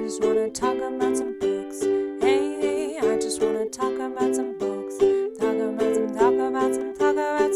just wanna talk about some books. Hey, I just wanna talk about some books. Talk about some books. Talk about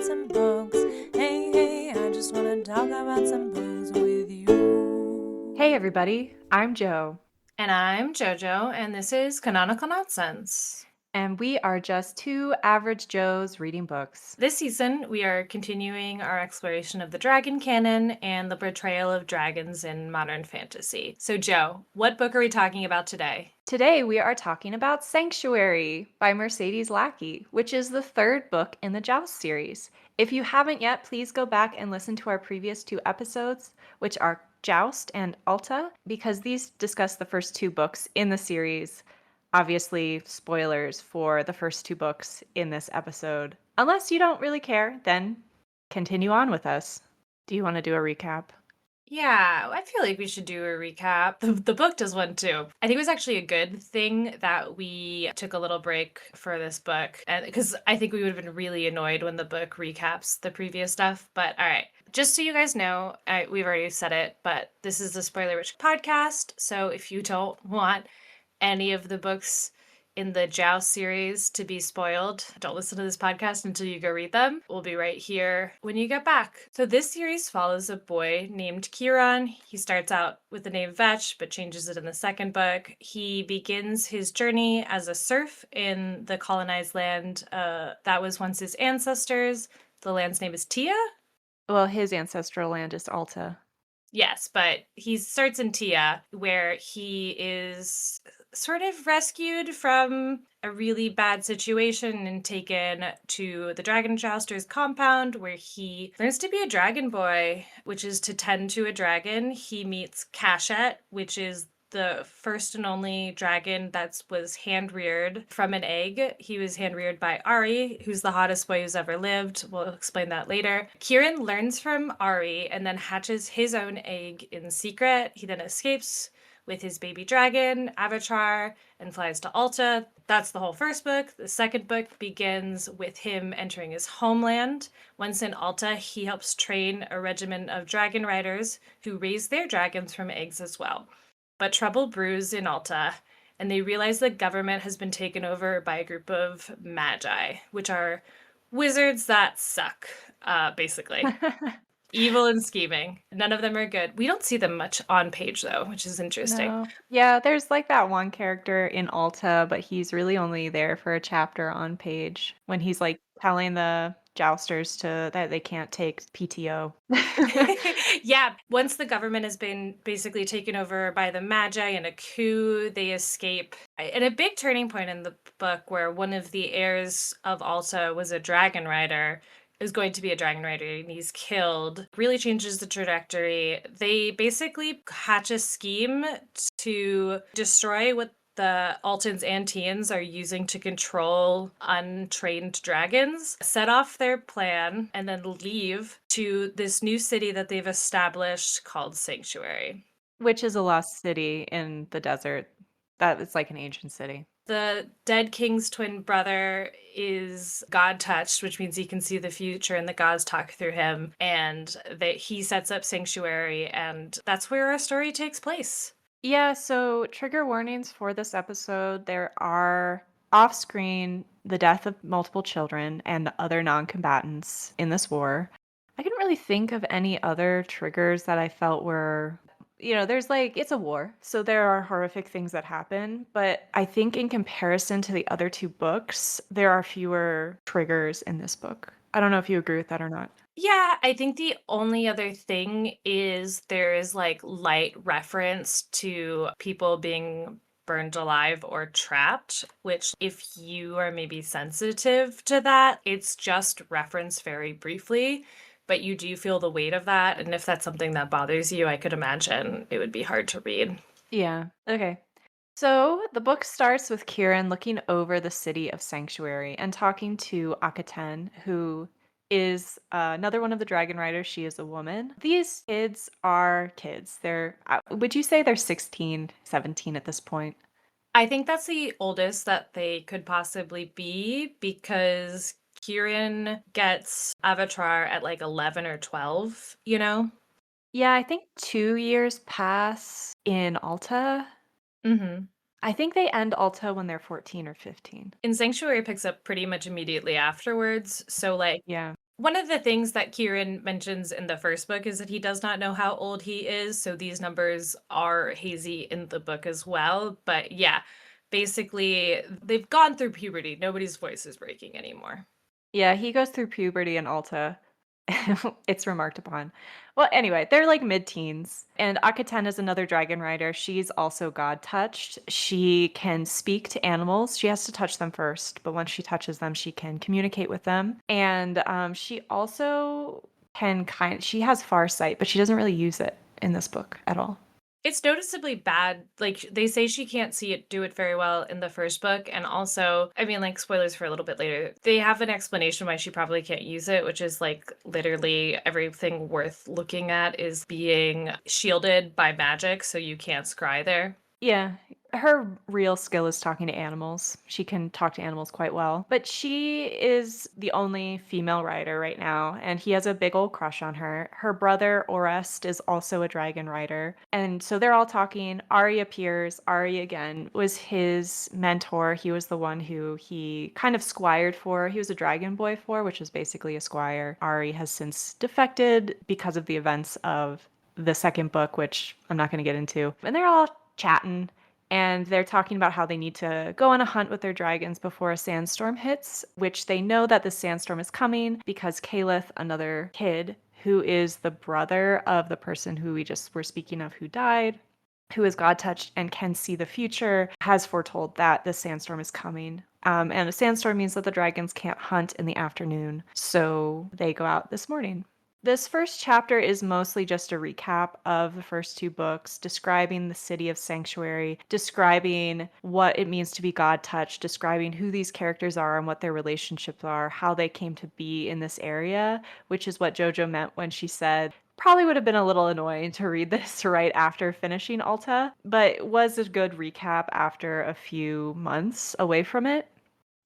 some books. Hey, I just wanna talk about some books with you. Hey everybody, I'm Joe, And I'm JoJo, and this is Canonical Nonsense. and we are just two average Joes reading books. This season, we are continuing our exploration of the dragon canon and the portrayal of dragons in modern fantasy. So, Joe, what book are we talking about today? Today we are talking about Sanctuary by Mercedes Lackey, which is the third book in the Joust series. If you haven't yet, please go back and listen to our previous two episodes, which are Joust and Alta, because these discuss the first two books in the series. Obviously, spoilers for the first two books in this episode. Unless you don't really care, then continue on with us. Do you want to do a recap? Yeah, I feel like we should do a recap. The book does one too. I think it was actually a good thing that we took a little break for this book, and because I think we would have been really annoyed when the book recaps the previous stuff. But all right, just so you guys know, we've already said it, but this is a spoiler-rich podcast. So if you don't want any of the books in the Joust series to be spoiled, don't listen to this podcast until you go read them. We'll be right here when you get back. So this series follows a boy named Kieran. He starts out with the name Vetch, but changes it in the second book. He begins his journey as a serf in the colonized land that was once his ancestors. The land's name is Tia. Well, his ancestral land is Alta. Yes, but he starts in Tia, where he is sort of rescued from a really bad situation and taken to the Dragon Jouster's compound, where he learns to be a dragon boy, which is to tend to a dragon. He meets Cachet, which is the first and only dragon that was hand-reared from an egg. He was hand-reared by Ari, who's the hottest boy who's ever lived. We'll explain that later. Kieran learns from Ari and then hatches his own egg in secret. He then escapes with his baby dragon, Avatar, and flies to Alta. That's the whole first book. The second book begins with him entering his homeland. Once in Alta, he helps train a regiment of dragon riders who raise their dragons from eggs as well. But trouble brews in Alta, and they realize the government has been taken over by a group of magi, which are wizards that suck, basically. Evil and scheming. None of them are good. We don't see them much on page, though, which is interesting. No. Yeah, there's like that one character in Alta, but he's really only there for a chapter on page when he's like telling the jousters that they can't take PTO. Yeah, once the government has been basically taken over by the Magi in a coup, they escape. And a big turning point in the book where one of the heirs of Alta was a dragon rider, is going to be a dragon rider, and he's killed, really changes the trajectory. They basically hatch a scheme to destroy what the Altans and Tians are using to control untrained dragons, set off their plan, and then leave to this new city that they've established called Sanctuary. Which is a lost city in the desert. That is like an ancient city. The dead king's twin brother is God-touched, which means he can see the future and the gods talk through him, and that he sets up Sanctuary, and that's where our story takes place. Yeah, so trigger warnings for this episode. There are off-screen the death of multiple children and other non-combatants in this war. I couldn't really think of any other triggers that I felt were, there's like, it's a war, so there are horrific things that happen, but I think in comparison to the other two books, there are fewer triggers in this book. I don't know if you agree with that or not. Yeah, I think the only other thing is there is like light reference to people being burned alive or trapped, which if you are maybe sensitive to that, it's just referenced very briefly, but you do feel the weight of that. And if that's something that bothers you, I could imagine it would be hard to read. Yeah, okay. So the book starts with Kieran looking over the city of Sanctuary and talking to Akaten, who is another one of the dragon riders. She is a woman. These kids are kids. Would you say they're 16, 17 at this point? I think that's the oldest that they could possibly be because Kieran gets Avatar at like 11 or 12, you know? Yeah, I think 2 years pass in Alta. Mhm. I think they end Alta when they're 14 or 15. And Sanctuary picks up pretty much immediately afterwards, so, like, Yeah. one of the things that Kieran mentions in the first book is that he does not know how old he is, so these numbers are hazy in the book as well, but yeah, basically, they've gone through puberty, nobody's voice is breaking anymore. Yeah, he goes through puberty in Alta. It's remarked upon. Well, anyway, they're like mid-teens, and Akaten is another dragon rider. She's also god touched. She can speak to animals. She has to touch them first, but once she touches them, she can communicate with them. And she also she has far sight, but she doesn't really use it in this book at all. It's noticeably bad. Like, they say she can't see it do it very well in the first book, and also, I mean, like, spoilers for a little bit later. They have an explanation why she probably can't use it, which is like literally everything worth looking at is being shielded by magic, so you can't scry there. Yeah, her real skill is talking to animals. She can talk to animals quite well. But she is the only female rider right now, and he has a big old crush on her. Her brother, Orest, is also a dragon rider. And so they're all talking. Ari appears. Ari, again, was his mentor. He was the one who he kind of squired for. He was a dragon boy for, which is basically a squire. Ari has since defected because of the events of the second book, which I'm not going to get into. And they're all chatting and they're talking about how they need to go on a hunt with their dragons before a sandstorm hits, which they know that the sandstorm is coming because Caliph, another kid who is the brother of the person who we just were speaking of who died, who is God touched and can see the future, has foretold that the sandstorm is coming. And a sandstorm means that the dragons can't hunt in the afternoon, so they go out this morning. This first chapter is mostly just a recap of the first two books, describing the city of Sanctuary, describing what it means to be God touched, describing who these characters are and what their relationships are, how they came to be in this area, which is what JoJo meant when she said, probably would have been a little annoying to read this right after finishing Alta, but it was a good recap after a few months away from it.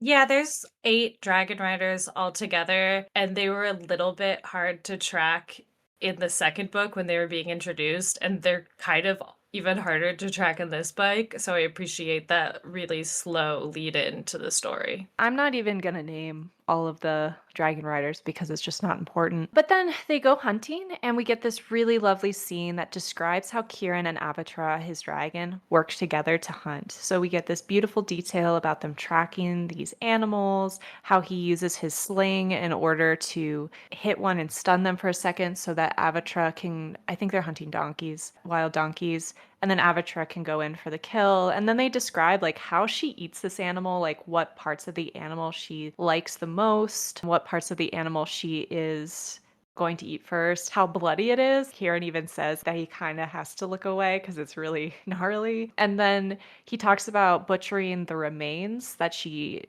Yeah, there's 8 dragon riders altogether, and they were a little bit hard to track in the second book when they were being introduced, and they're kind of even harder to track in this book, so I appreciate that really slow lead in to the story. I'm not even gonna name all of the dragon riders because it's just not important. But then they go hunting, and we get this really lovely scene that describes how Kieran and Avatra, his dragon, worked together to hunt. So we get this beautiful detail about them tracking these animals, how he uses his sling in order to hit one and stun them for a second so that Avatra can, I think they're hunting donkeys, wild donkeys, and then Avatra can go in for the kill. And then they describe like how she eats this animal, like what parts of the animal she likes the most, what parts of the animal she is going to eat first, how bloody it is. Kieran even says that he kind of has to look away because it's really gnarly. And then he talks about butchering the remains that she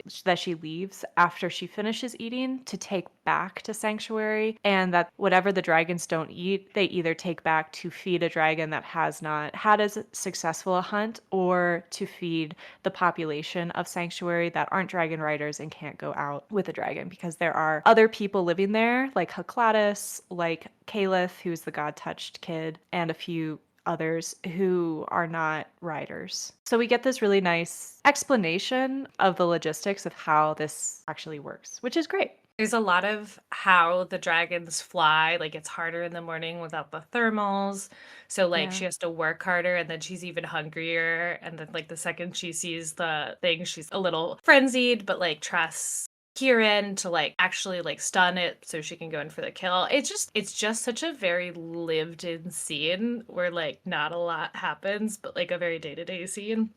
leaves after she finishes eating to take back to Sanctuary, and that whatever the dragons don't eat, they either take back to feed a dragon that has not had as successful a hunt or to feed the population of Sanctuary that aren't dragon riders and can't go out with a dragon because there are other people living there like Heclatus, like Caliph, who's the god touched kid, and a few others who are not riders. So we get this really nice explanation of the logistics of how this actually works, which is great. There's a lot of how the dragons fly, like, it's harder in the morning without the thermals, so, like, Yeah. she has to work harder, and then she's even hungrier, and then, like, the second she sees the thing, she's a little frenzied, but, like, trusts Kieran to, like, actually, like, stun it so she can go in for the kill. It's just such a very lived-in scene where, like, not a lot happens, but, like, a very day-to-day scene.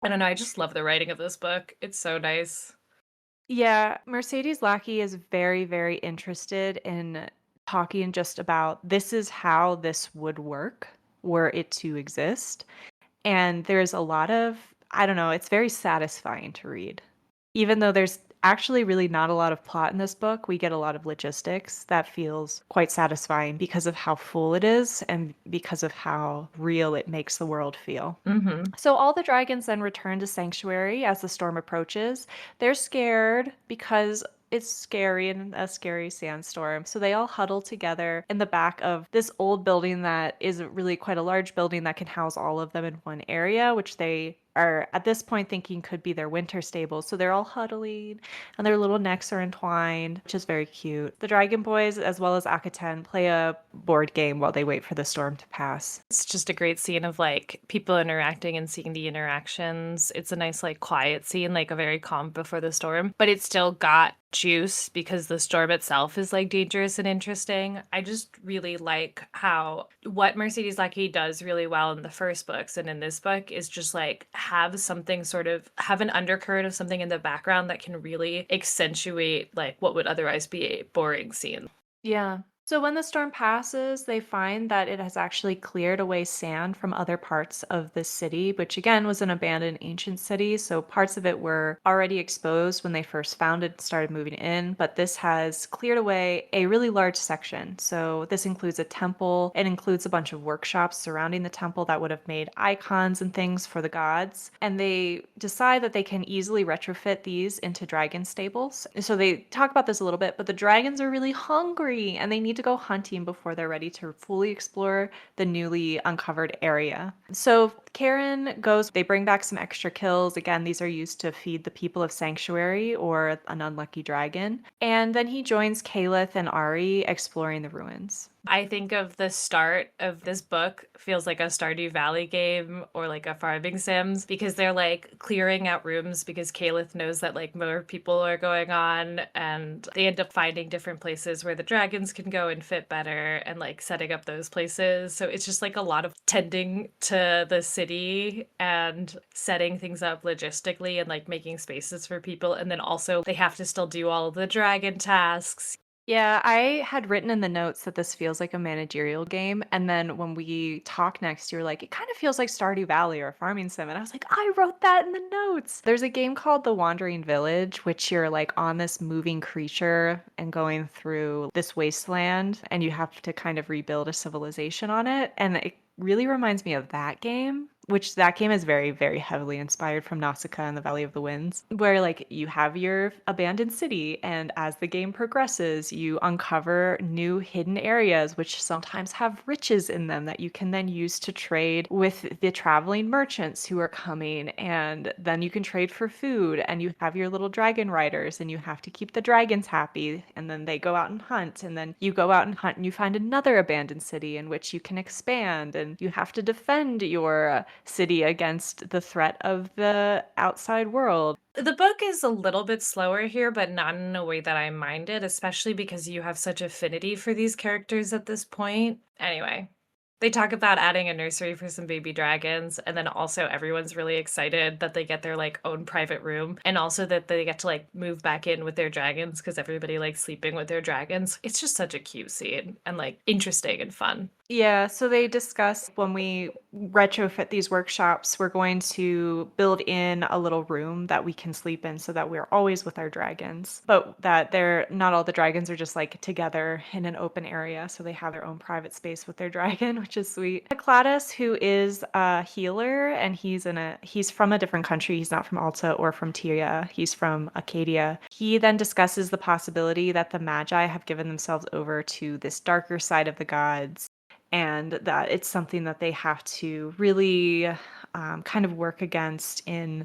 I don't know, I just love the writing of this book. It's so nice. Yeah, Mercedes Lackey is very, very interested in talking just about this is how this would work were it to exist. And there's a lot of, I don't know, it's very satisfying to read. Even though there's actually really not a lot of plot in this book, we get a lot of logistics that feels quite satisfying because of how full it is and because of how real it makes the world feel. Mhm. So all the dragons then return to Sanctuary as the storm approaches. They're scared because It's scary and a scary sandstorm. So they all huddle together in the back of this old building that is really quite a large building that can house all of them in one area, which they are at this point thinking could be their winter stables. So they're all huddling and their little necks are entwined, which is very cute. The Dragon Boys, as well as Akaten, play a board game while they wait for the storm to pass. It's just a great scene of like people interacting and seeing the interactions. It's a nice, like, quiet scene, like a very calm before the storm, but it's still got juice because the storm itself is like dangerous and interesting. I just really like how what Mercedes Lackey does really well in the first books and in this book is just like have something sort of have an undercurrent of something in the background that can really accentuate like what would otherwise be a boring scene. Yeah. So when the storm passes, they find that it has actually cleared away sand from other parts of the city, which again was an abandoned ancient city. So parts of it were already exposed when they first found it and started moving in, but this has cleared away a really large section. So this includes a temple, it includes a bunch of workshops surrounding the temple that would have made icons and things for the gods. And they decide that they can easily retrofit these into dragon stables. So they talk about this a little bit, but the dragons are really hungry and they need to go hunting before they're ready to fully explore the newly uncovered area. So Karen goes, they bring back some extra kills. Again, these are used to feed the people of Sanctuary or an unlucky dragon. And then he joins Caliph and Ari exploring the ruins. I think of the start of this book feels like a Stardew Valley game or like a farming sims because they're like clearing out rooms because Caliph knows that like more people are going on and they end up finding different places where the dragons can go and fit better and like setting up those places. So it's just like a lot of tending to the city and setting things up logistically and like making spaces for people. And then also they have to still do all of the dragon tasks. Yeah, I had written in the notes that this feels like a managerial game. And then when we talk next, you're like, it kind of feels like Stardew Valley or a farming sim. And I was like, I wrote that in the notes. There's a game called The Wandering Village, which you're like on this moving creature and going through this wasteland, and you have to kind of rebuild a civilization on it. And it really reminds me of that game, which that game is very, very heavily inspired from Nausicaa and the Valley of the Winds, where like you have your abandoned city, and as the game progresses, you uncover new hidden areas, which sometimes have riches in them that you can then use to trade with the traveling merchants who are coming, and then you can trade for food, and you have your little dragon riders, and you have to keep the dragons happy, and then they go out and hunt, and then you go out and hunt, and you find another abandoned city in which you can expand, and you have to defend your city against the threat of the outside world. The book is a little bit slower here, but not in a way that I minded, especially because you have such affinity for these characters at this point. Anyway, they talk about adding a nursery for some baby dragons, and then also everyone's really excited that they get their like own private room, and also that they get to like move back in with their dragons because everybody likes sleeping with their dragons. It's just such a cute scene and like interesting and fun. Yeah, so they discuss when we retrofit these workshops, we're going to build in a little room that we can sleep in so that we're always with our dragons. But that they're not all the dragons are just like together in an open area, so they have their own private space with their dragon, which is sweet. Cladis, who is a healer, and he's from a different country. He's not from Alta or from Tyria. He's from Acadia. He then discusses the possibility that the Magi have given themselves over to this darker side of the gods, and that it's something that they have to really kind of work against in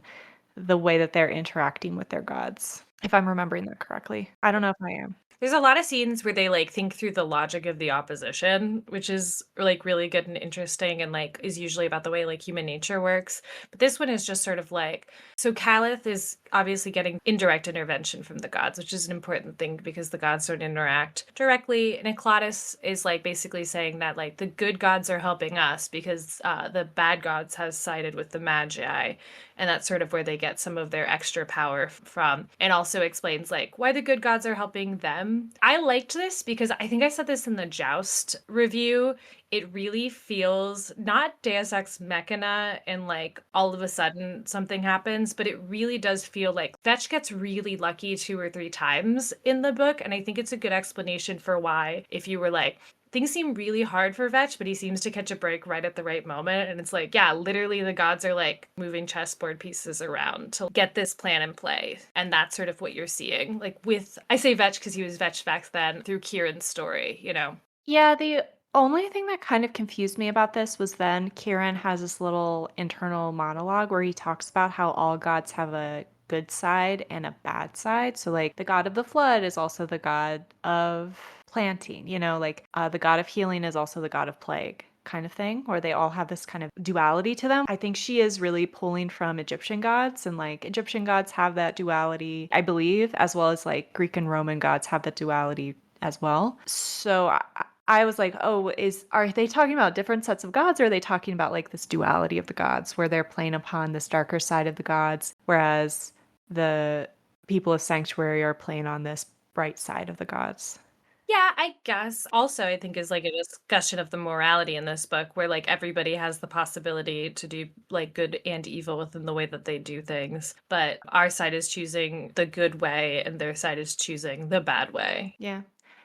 the way that they're interacting with their gods. If I'm remembering that correctly. I don't know if I am. There's a lot of scenes where they like think through the logic of the opposition, which is like really good and interesting and like is usually about the way like human nature works. But this one is just sort of like so Caliph is obviously getting indirect intervention from the gods, which is an important thing because the gods don't interact directly. And Ecladis is like basically saying that like the good gods are helping us because the bad gods has sided with the Magi. And that's sort of where they get some of their extra power from. And also explains like why the good gods are helping them. I liked this because I think I said this in the Joust review. It really feels not Deus Ex Machina and like all of a sudden something happens, but it really does feel like Vetch gets really lucky 2 or 3 times in the book. And I think it's a good explanation for why, if you were like, things seem really hard for Vetch, but he seems to catch a break right at the right moment. And it's like, yeah, literally the gods are like moving chessboard pieces around to get this plan in play. And that's sort of what you're seeing. Like with, I say Vetch because he was Vetch back then through Kieran's story, you know? Yeah, the only thing that kind of confused me about this was then Kieran has this little internal monologue where he talks about how all gods have a good side and a bad side. So, like, the god of the flood is also the god of planting, like the god of healing is also the god of plague, kind of thing, where they all have this kind of duality to them. I think she is really pulling from Egyptian gods, and like Egyptian gods have that duality, I believe, as well as like Greek and Roman gods have that duality as well. So I was like, oh, are they talking about different sets of gods, or are they talking about like this duality of the gods where they're playing upon this darker side of the gods, whereas the people of Sanctuary are playing on this bright side of the gods? Yeah, I guess. Also, I think is like a discussion of the morality in this book where like everybody has the possibility to do like good and evil within the way that they do things. But our side is choosing the good way and their side is choosing the bad way. Yeah.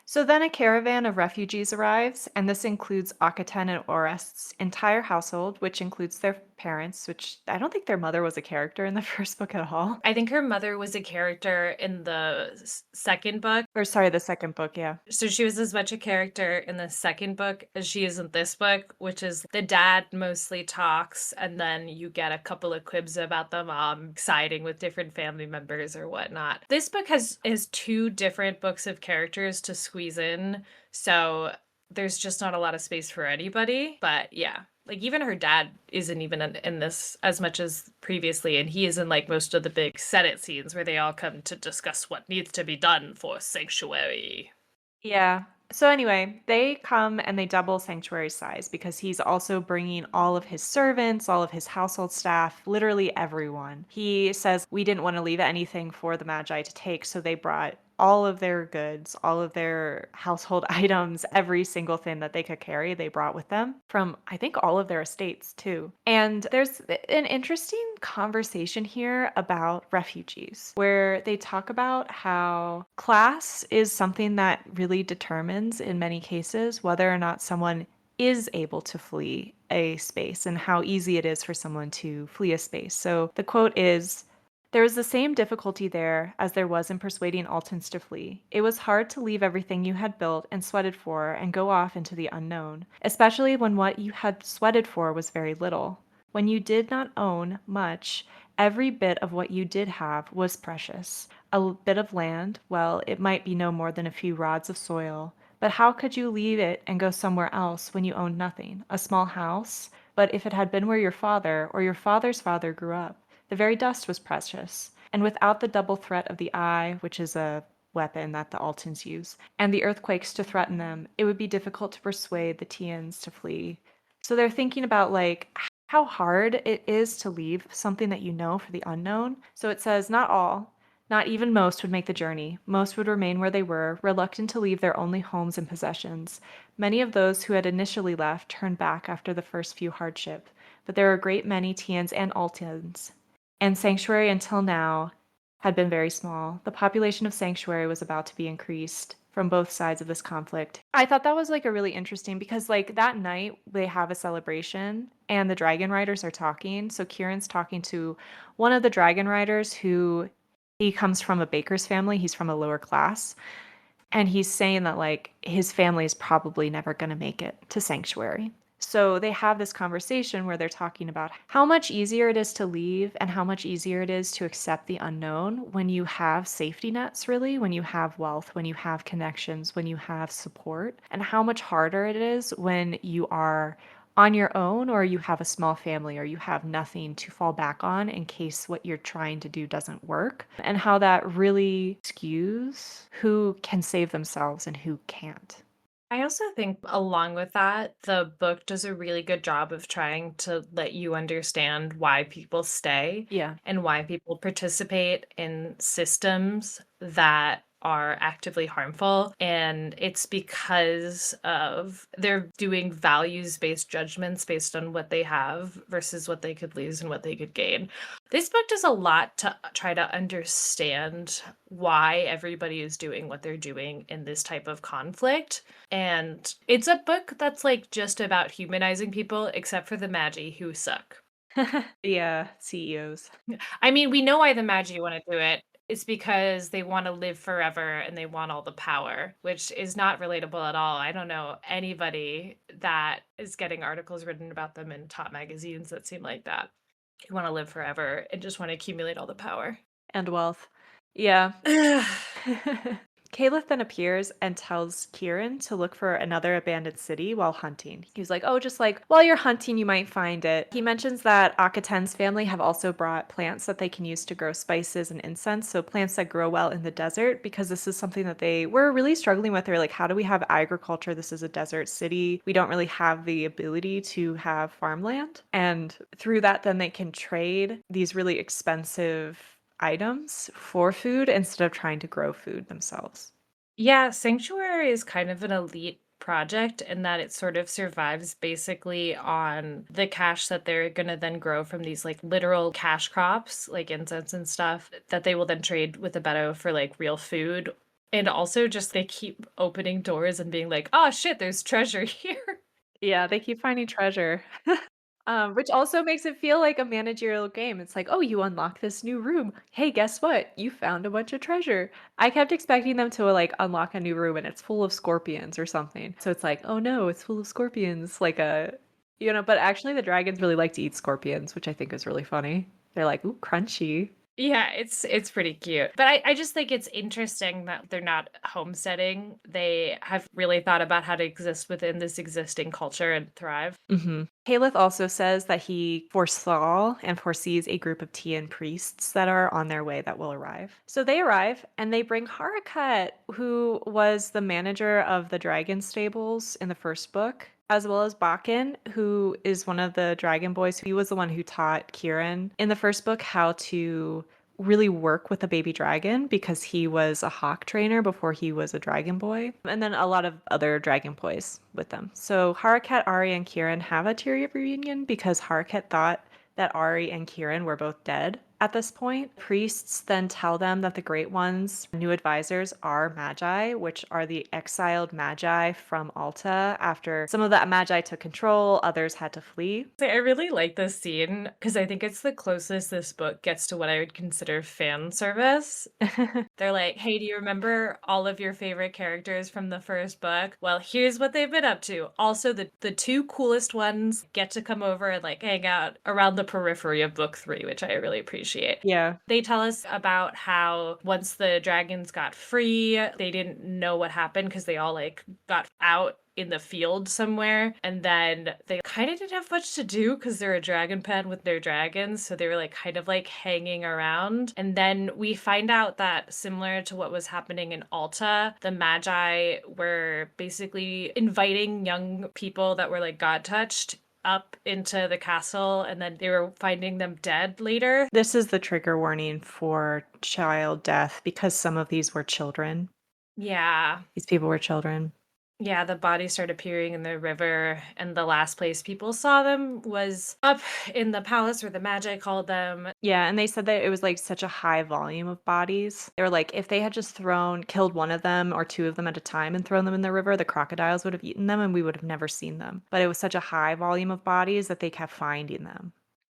So then a caravan of refugees arrives, and this includes Akaten and Orest's entire household, which includes their parents, which I don't think their mother was a character in the first book at all. I think her mother was a character in the second book. Or sorry, the second book, yeah. So she was as much a character in the second book as she is in this book, which is the dad mostly talks, and then you get a couple of quibs about the mom siding with different family members or whatnot. This book has two different books of characters to squeeze in, so there's just not a lot of space for anybody. But yeah, like even her dad isn't even in this as much as previously, and he is in like most of the big Senate scenes where they all come to discuss what needs to be done for Sanctuary. Yeah. So anyway, they come and they double Sanctuary's size because he's also bringing all of his servants, all of his household staff, literally everyone. He says we didn't want to leave anything for the Magi to take, so they brought all of their goods, all of their household items, every single thing that they could carry, they brought with them from, I think, all of their estates too. And there's an interesting conversation here about refugees where they talk about how class is something that really determines, in many cases, whether or not someone is able to flee a space and how easy it is for someone to flee a space. So the quote is, "There was the same difficulty there as there was in persuading Altans to flee. It was hard to leave everything you had built and sweated for and go off into the unknown, especially when what you had sweated for was very little. When you did not own much, every bit of what you did have was precious. A bit of land, well, it might be no more than a few rods of soil. But how could you leave it and go somewhere else when you owned nothing? A small house? But if it had been where your father or your father's father grew up, the very dust was precious, and without the double threat of the eye, which is a weapon that the Altans use, and the earthquakes to threaten them, it would be difficult to persuade the Tians to flee." So they're thinking about like how hard it is to leave something that you know for the unknown. So it says, not all, not even most would make the journey. Most would remain where they were, reluctant to leave their only homes and possessions. Many of those who had initially left turned back after the first few hardship, but there were a great many Tians and Altans, and Sanctuary until now had been very small. The population of Sanctuary was about to be increased from both sides of this conflict. I thought that was like a really interesting because like that night they have a celebration and the dragon riders are talking. So Kieran's talking to one of the dragon riders who he comes from a baker's family. He's from a lower class. And he's saying that like his family is probably never going to make it to Sanctuary. So they have this conversation where they're talking about how much easier it is to leave and how much easier it is to accept the unknown when you have safety nets, really, when you have wealth, when you have connections, when you have support, and how much harder it is when you are on your own or you have a small family or you have nothing to fall back on in case what you're trying to do doesn't work, and how that really skews who can save themselves and who can't. I also think, along with that, the book does a really good job of trying to let you understand why people stay Yeah. and why people participate in systems that are actively harmful. And it's because of they're doing values-based judgments based on what they have versus what they could lose and what they could gain. This book does a lot to try to understand why everybody is doing what they're doing in this type of conflict. And it's a book that's like just about humanizing people, except for the Magi who suck. Yeah, CEOs. I mean, we know why the Magi want to do it. It's because they want to live forever and they want all the power, which is not relatable at all. I don't know anybody that is getting articles written about them in top magazines that seem like that. Who want to live forever and just want to accumulate all the power. And wealth. Yeah. Ugh. Caliph then appears and tells Kieran to look for another abandoned city while hunting. He's like, oh, just like while you're hunting, you might find it. He mentions that Akaten's family have also brought plants that they can use to grow spices and incense. So plants that grow well in the desert, because this is something that they were really struggling with. They're like, how do we have agriculture? This is a desert city. We don't really have the ability to have farmland. And through that, then they can trade these really expensive items for food instead of trying to grow food themselves. Yeah, Sanctuary is kind of an elite project in that it sort of survives basically on the cash that they're going to then grow from these like literal cash crops, like incense and stuff, that they will then trade with the Beto for like real food. And also just they keep opening doors and being like, oh shit, there's treasure here. Yeah, they keep finding treasure. Which also makes it feel like a managerial game. It's like, oh, you unlock this new room. Hey, guess what? You found a bunch of treasure. I kept expecting them to like unlock a new room and it's full of scorpions or something. So it's like, oh no, it's full of scorpions. Like but actually the dragons really like to eat scorpions, which I think is really funny. They're like, ooh, crunchy. Yeah, it's pretty cute. But I just think it's interesting that they're not homesteading. They have really thought about how to exist within this existing culture and thrive. Caliph also says that he foresaw and foresees a group of Tian priests that are on their way that will arrive. So they arrive and they bring Harakat, who was the manager of the dragon stables in the first book, as well as Bakken, who is one of the dragon boys. He was the one who taught Kieran in the first book how to really work with a baby dragon because he was a hawk trainer before he was a dragon boy. And then a lot of other dragon boys with them. So Harakat, Ari, and Kieran have a teary reunion because Harakat thought that Ari and Kieran were both dead at this point. Priests then tell them that the Great One's new advisors are Magi, which are the exiled Magi from Alta after some of the Magi took control, others had to flee. I really like this scene because I think it's the closest this book gets to what I would consider fan service. They're like, hey, do you remember all of your favorite characters from the first book? Well, here's what they've been up to. Also, the two coolest ones get to come over and like hang out around the periphery of book 3, which I really appreciate. Yeah. They tell us about how once the dragons got free, they didn't know what happened because they all like got out in the field somewhere, and then they kind of didn't have much to do because they're a dragon pen with their dragons, so they were like kind of like hanging around. And then we find out that similar to what was happening in Alta, the Magi were basically inviting young people that were like god touched up into the castle, and then they were finding them dead later. This is the trigger warning for child death because some of these were children. Yeah. These people were children. Yeah, the bodies started appearing in the river, and the last place people saw them was up in the palace where the Magi called them. Yeah, and they said that it was like such a high volume of bodies. They were like, if they had just killed one of them or two of them at a time and thrown them in the river, the crocodiles would have eaten them and we would have never seen them. But it was such a high volume of bodies that they kept finding them.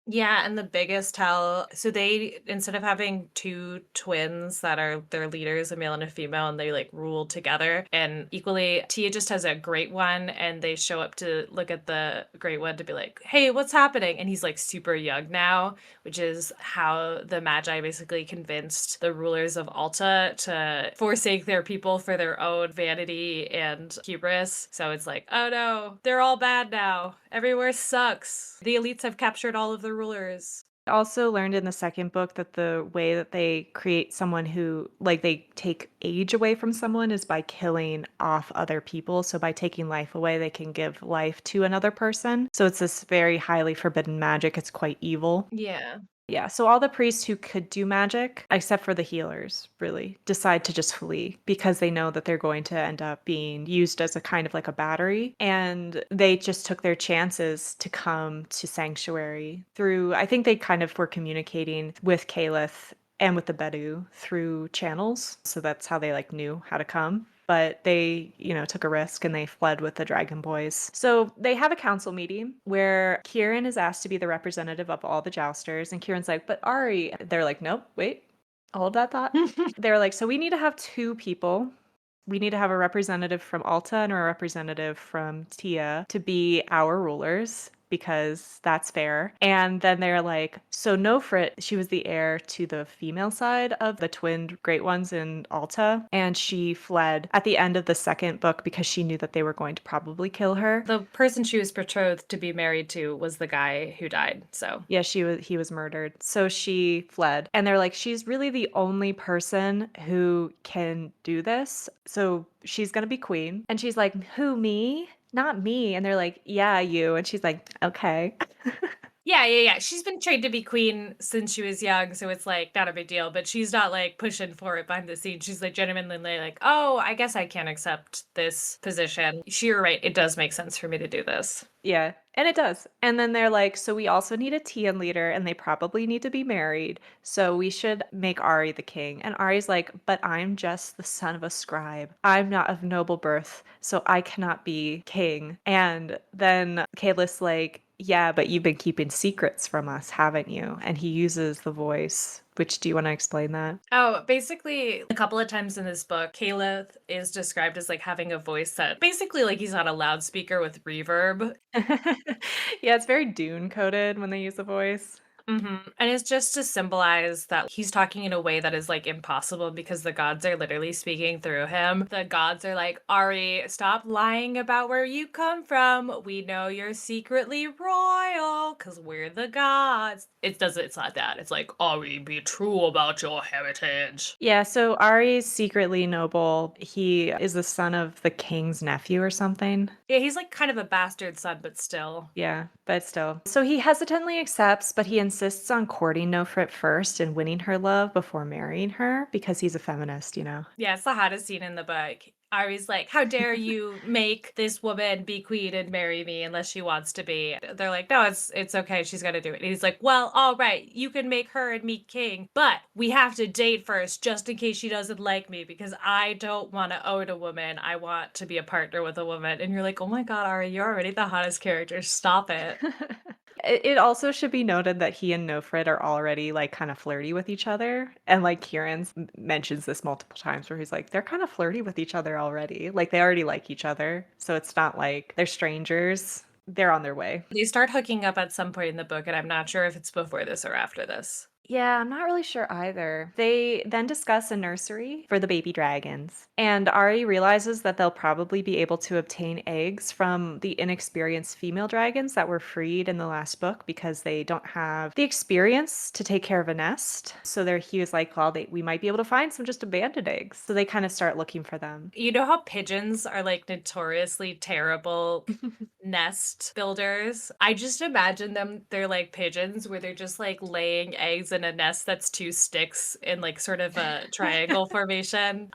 Yeah, and the biggest tell, so they, instead of having two twins that are their leaders, a male and a female, and they like rule together, and equally, Tia just has a great one, and they show up to look at the great one to be like, hey, what's happening? And he's like super young now, which is how the Magi basically convinced the rulers of Alta to forsake their people for their own vanity and hubris. So it's like, oh no, they're all bad now. Everywhere sucks. The elites have captured all of the rulers. I also learned in the second book that the way that they create someone who, like, they take age away from someone is by killing off other people. So by taking life away, they can give life to another person. So it's this very highly forbidden magic. It's quite evil. Yeah. Yeah, so all the priests who could do magic, except for the healers, really, decide to just flee because they know that they're going to end up being used as a kind of like a battery. And they just took their chances to come to Sanctuary through, I think they kind of were communicating with Caliph and with the Bedu through channels. So that's how they like knew how to come. But they, took a risk and they fled with the Dragon Boys. So they have a council meeting where Kieran is asked to be the representative of all the jousters. And Kieran's like, but Ari, they're like, nope, wait, hold that thought. They're like, so we need to have two people. We need to have a representative from Alta and a representative from Tia to be our rulers because that's fair. And then they're like, so Nofrit, she was the heir to the female side of the twin great ones in Alta, and she fled at the end of the second book because she knew that they were going to probably kill her. The person she was betrothed to be married to was the guy who died, so. Yeah, he was murdered. So she fled. And they're like, she's really the only person who can do this. So she's gonna be queen. And she's like, who, me? Not me. And they're like, yeah, you. And she's like, okay. Yeah. She's been trained to be queen since she was young, so it's like not a big deal. But she's not like pushing for it behind the scenes. She's like genuinely like, oh, I guess I can't accept this position. You're right. It does make sense for me to do this. Yeah, and it does. And then they're like, so we also need a Tian leader, and they probably need to be married. So we should make Ari the king. And Ari's like, but I'm just the son of a scribe. I'm not of noble birth, so I cannot be king. And then Calith's like, yeah, but you've been keeping secrets from us, haven't you? And he uses the voice. Which, do you want to explain that? Oh, basically, a couple of times in this book, Caliph is described as like having a voice that basically like he's on a loudspeaker with reverb. Yeah, it's very Dune coded when they use the voice. And it's just to symbolize that he's talking in a way that is like impossible because the gods are literally speaking through him. The gods are like, Ari, stop lying about where you come from. We know you're secretly royal because we're the gods. It's not that. It's like, Ari, be true about your heritage. Yeah, so Ari's secretly noble. He is the son of the king's nephew or something. Yeah, he's like kind of a bastard son, but still. Yeah, but still. So he hesitantly accepts, but he insists on courting Nofrit first and winning her love before marrying her because he's a feminist. Yeah, it's the hottest scene in the book. Ari's like, how dare you make this woman be queen and marry me unless she wants to be. They're like, no, it's okay. She's got to do it. And he's like, well, all right, you can make her and me king, but we have to date first just in case she doesn't like me because I don't want to own a woman. I want to be a partner with a woman. And you're like, oh my God, Ari, you're already the hottest character. Stop it. It also should be noted that he and Nofrit are already like kind of flirty with each other. And like Kieran mentions this multiple times where he's like, they're kind of flirty with each other already. Like they already like each other. So it's not like they're strangers. They're on their way. They start hooking up at some point in the book, and I'm not sure if it's before this or after this. Yeah, I'm not really sure either. They then discuss a nursery for the baby dragons, and Ari realizes that they'll probably be able to obtain eggs from the inexperienced female dragons that were freed in the last book because they don't have the experience to take care of a nest. So he was like, well, we might be able to find some just abandoned eggs. So they kind of start looking for them. You know how pigeons are like notoriously terrible nest builders? I just imagine them, they're like pigeons where they're just like laying eggs in a nest that's two sticks in like sort of a triangle formation.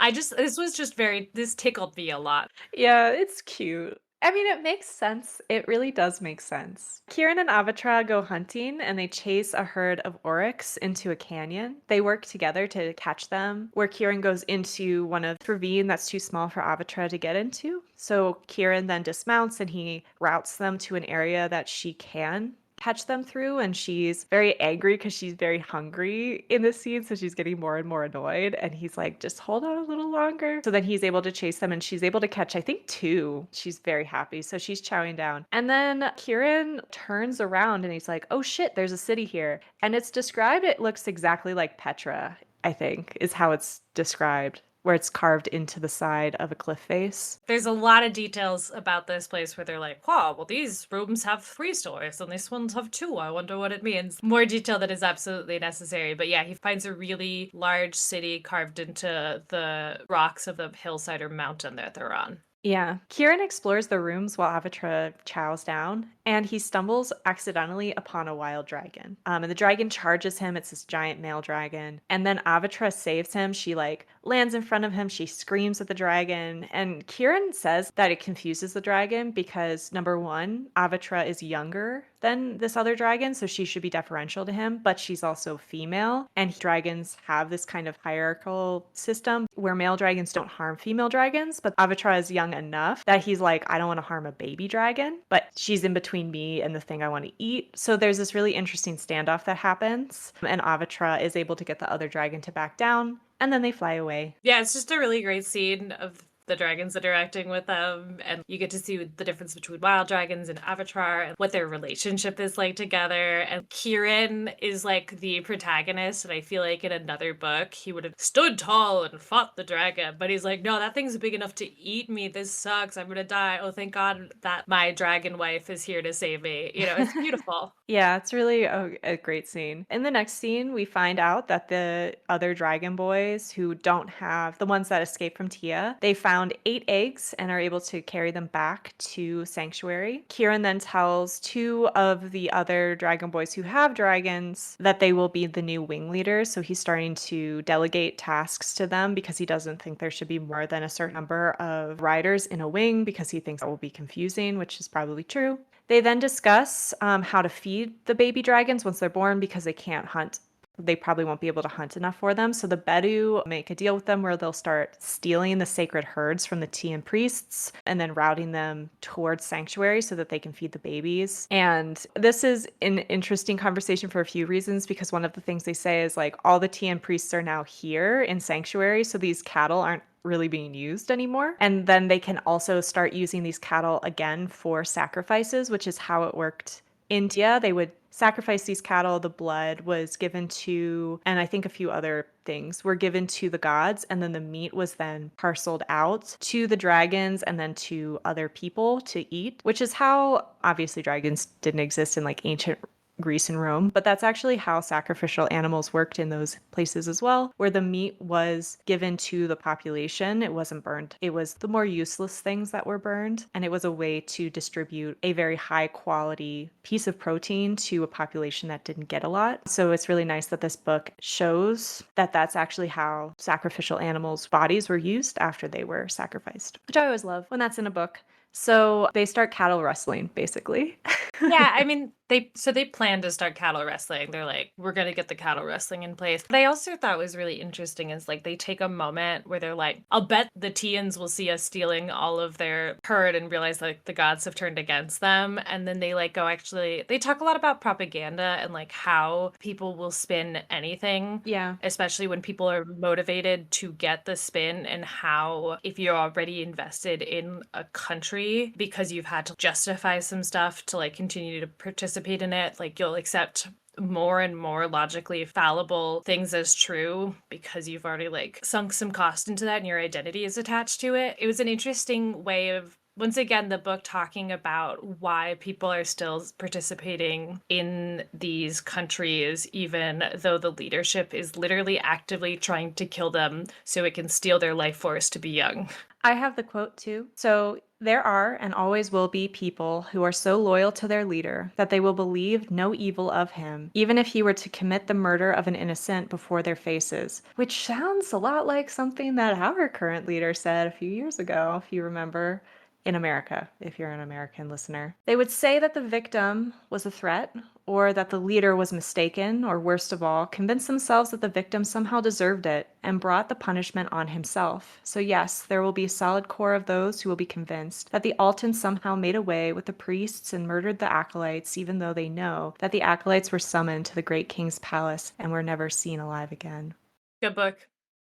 This tickled me a lot. Yeah, it's cute. I mean, it makes sense. It really does make sense. Kieran and Avatra go hunting and they chase a herd of oryx into a canyon. They work together to catch them, where Kieran goes into one of the ravine that's too small for Avatra to get into. So Kieran then dismounts and he routes them to an area that she can catch them through, and she's very angry because she's very hungry in this scene, so she's getting more and more annoyed, and he's like, just hold on a little longer. So then he's able to chase them and she's able to catch, I think, two. She's very happy, so she's chowing down. And then Kieran turns around and he's like, oh shit, there's a city here. And it's described, it looks exactly like Petra, I think, is how it's described, where it's carved into the side of a cliff face. There's a lot of details about this place where they're like, wow, well, these rooms have 3 stories and these ones have 2. I wonder what it means. More detail that is absolutely necessary. But yeah, he finds a really large city carved into the rocks of the hillside or mountain that they're on. Yeah. Kieran explores the rooms while Avatra chows down, and he stumbles accidentally upon a wild dragon. And the dragon charges him. It's this giant male dragon. And then Avatra saves him. She like lands in front of him. She screams at the dragon. And Kieran says that it confuses the dragon because number one, Avatra is younger than this other dragon, so she should be deferential to him, but she's also female. And dragons have this kind of hierarchical system where male dragons don't harm female dragons, but Avatra is young enough that he's like, I don't want to harm a baby dragon, but she's in between me and the thing I want to eat. So there's this really interesting standoff that happens, and Avatra is able to get the other dragon to back down, and then they fly away. Yeah, it's just a really great scene of the dragons interacting with them, and you get to see the difference between wild dragons and Avatar and what their relationship is like together. And Kieran is like the protagonist, and I feel like in another book he would have stood tall and fought the dragon, but he's like, no, that thing's big enough to eat me. This sucks. I'm gonna die. Oh, thank God that my dragon wife is here to save me. It's beautiful. Yeah, it's really a great scene. In the next scene, we find out that the other dragon boys who don't have the ones that escaped from Tia, they found 8 eggs and are able to carry them back to Sanctuary. Kieran then tells 2 of the other dragon boys who have dragons that they will be the new wing leaders. So he's starting to delegate tasks to them because he doesn't think there should be more than a certain number of riders in a wing because he thinks that will be confusing, which is probably true. They then discuss how to feed the baby dragons once they're born because they can't hunt. They probably won't be able to hunt enough for them. So the Bedu make a deal with them where they'll start stealing the sacred herds from the Tian priests and then routing them towards Sanctuary so that they can feed the babies. And this is an interesting conversation for a few reasons because one of the things they say is like all the Tian priests are now here in Sanctuary. So these cattle aren't really being used anymore. And then they can also start using these cattle again for sacrifices, which is how it worked in India. They would sacrifice these cattle. The blood was given to, and I think a few other things were given to the gods. And then the meat was then parceled out to the dragons and then to other people to eat, which is how obviously dragons didn't exist in like ancient Greece and Rome, but that's actually how sacrificial animals worked in those places as well, where the meat was given to the population. It wasn't burned. It was the more useless things that were burned, and it was a way to distribute a very high quality piece of protein to a population that didn't get a lot. So it's really nice that this book shows that that's actually how sacrificial animals' bodies were used after they were sacrificed, which I always love when that's in a book. So they start cattle rustling, basically. Yeah, I mean, they plan to start cattle wrestling. They're like, we're gonna get the cattle wrestling in place. What I also thought was really interesting is like they take a moment where they're like, I'll bet the Tians will see us stealing all of their herd and realize like the gods have turned against them. And then they like go actually they talk a lot about propaganda and like how people will spin anything. Yeah. Especially when people are motivated to get the spin, and how if you're already invested in a country because you've had to justify some stuff to like continue to participate in it, like you'll accept more and more logically fallible things as true because you've already like sunk some cost into that and your identity is attached to it. It was an interesting way of, once again, the book talking about why people are still participating in these countries, even though the leadership is literally actively trying to kill them so it can steal their life force to be young. I have the quote too. So there are and always will be people who are so loyal to their leader that they will believe no evil of him, even if he were to commit the murder of an innocent before their faces, which sounds a lot like something that our current leader said a few years ago, if you remember. In America, if you're an American listener. They would say that the victim was a threat, or that the leader was mistaken, or worst of all, convince themselves that the victim somehow deserved it and brought the punishment on himself. So yes, there will be a solid core of those who will be convinced that the Altans somehow made away with the priests and murdered the acolytes, even though they know that the acolytes were summoned to the great king's palace and were never seen alive again. Good book.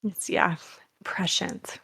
It's, yeah, prescient